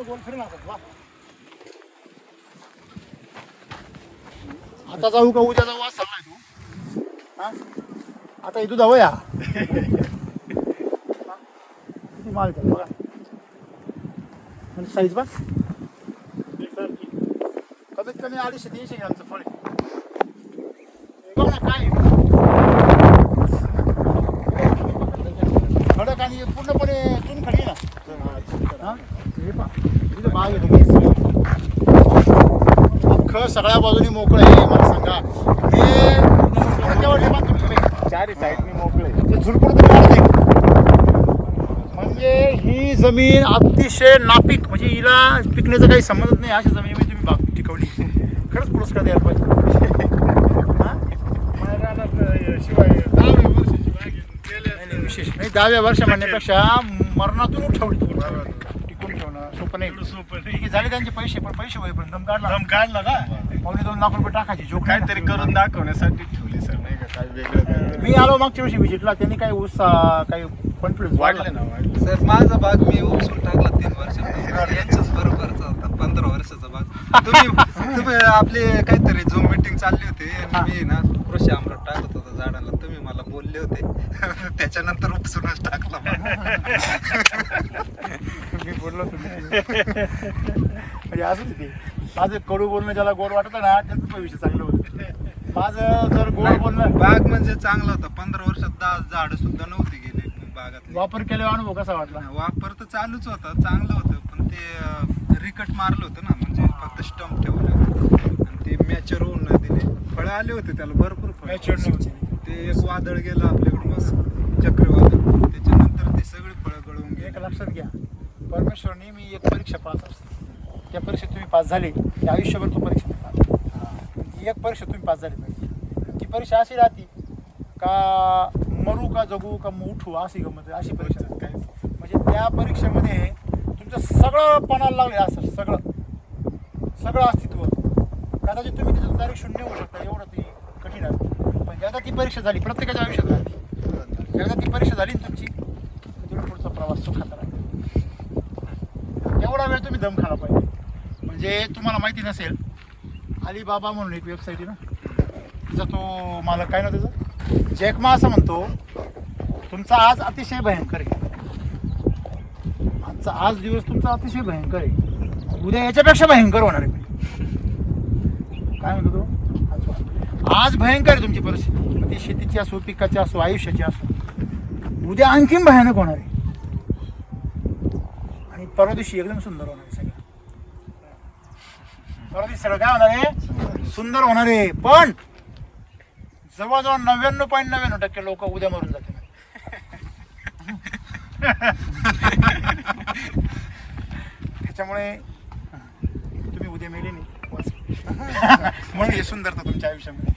गोल फिरून आता जाऊ का उद्या जाऊ असं चाललाय तू. हा आता इथं जाऊ या किती माल बघा साईज बघ कमीत कमी 250-300 ग्रामचं फळ बघ ना काय खडक आणि पूर्णपणे चुनखडी ना. हे पहा इथं बाग येतो अख्खं सगळ्या बाजूनी मोकळं आहे. मला सांगा हे चारी साईडनी मोकळे ते झुडपून म्हणजे ही जमीन अतिशय नापीक म्हणजे हिला पिकण्याचा काही संबंधच नाही. अशा जमिनीमध्ये तुम्ही बाग टिकवली खरंच पुरस्कार द्यायला पाहिजे. विशेष नाही 10व्या वर्ष म्हणण्यापेक्षा मरणातून उठवली टिकून ठेवणं सोपं नाही. झाले त्यांचे पैसे पण पैसे होईपर्यंत दम काढला का 2.5 लाख रुपये टाकायचे जो काहीतरी करून दाखवण्यासाठी ठेवली सर नाही का काय वेगळं. मी आलो मागच्या वर्षी व्हिजिटला त्यांनी काही उत्साह काही कॉन्फिडन्स वाढले ना वाढले. सर माझा भाग मी उपसून टाकला 3 वर्षात. यांच्याच बरोबरचा होता 15 वर्षाचा भाग. तुम्ही आपले काहीतरी झूम मीटिंग चालली होती आणि मी ना कृषी अमृत टाकत होता झाडाला. तुम्ही मला बोलले होते त्याच्यानंतर उपसूनच टाकला. मी बोललो तुम्ही म्हणजे असंच ते माझं कडू बोलणं ज्याला गोड वाटतं ना त्याचं भविष्य चांगलं होतं. माझं जर गोड बोलणं बाग म्हणजे चांगला होता. 15 वर्षात 10 झाडं सुद्धा नव्हती गेले बागात. वापर केल्यावर अनुभव कसा वाटला. वापर तर चालूच होता चांगलं होतं पण ते रिकट मारलं होतं ना म्हणजे फक्त स्टंप ठेवलं आणि ते मॅचर होऊन नाही दिले. फळं आले होते त्याला भरपूर फळं. ते एक वादळ गेलं आपल्याकडून मस्त चक्रीवादळ त्याच्यानंतर ते सगळे फळं गळून गेले. एक लक्षात घ्या परमेश्वरने मी एक परीक्षा पास असते त्या परीक्षेत तुम्ही पास झाले की आयुष्यभर तो परीक्षा पास. एक परीक्षा तुम्ही पास झाली पाहिजे. ती परीक्षा अशी राहते का मरू का जगू का उठू अशी गमत अशी परीक्षा काय म्हणजे त्या परीक्षेमध्ये तुमचं सगळं पणाला लागले असं सगळं अस्तित्व कदाचित तुम्ही त्याच्यात डायरेक्ट शून्य होऊ शकता एवढं ती कठीण असते. पण एकदा ती परीक्षा झाली प्रत्येकाच्या आयुष्यात राहते. एकदा ती परीक्षा झाली ना तुमची तर पुढचा प्रवास सुखाचा राहतो. एवढा वेळ तुम्ही दम खाला पाहिजे. म्हणजे तुम्हाला माहिती नसेल अलीबाबा म्हणून एक वेबसाईट आहे ना तिचा तो मालक काय ना त्याचं जॅकमा असं म्हणतो तुमचा आज अतिशय भयंकर आहे. आजचा आज दिवस तुमचा अतिशय भयंकर आहे उद्या याच्यापेक्षा भयंकर होणार आहे. काय म्हणतो तो आज भयंकर आहे तुमची परिस्थिती. ती शेतीची असो पिकाची असो आयुष्याची असो उद्या आणखीन भयानक होणार आहे आणि परवा दिवशी एकदम सुंदर होणार आहे. सगळं परवा दिवशी सगळं काय होणार आहे सुंदर होणार आहे. पण जवळजवळ 99.99% लोक उद्या मरून जातील. त्याच्यामुळे तुम्ही उद्या मेले नाही म्हणून हे सुंदरता तुमच्या आयुष्यामध्ये.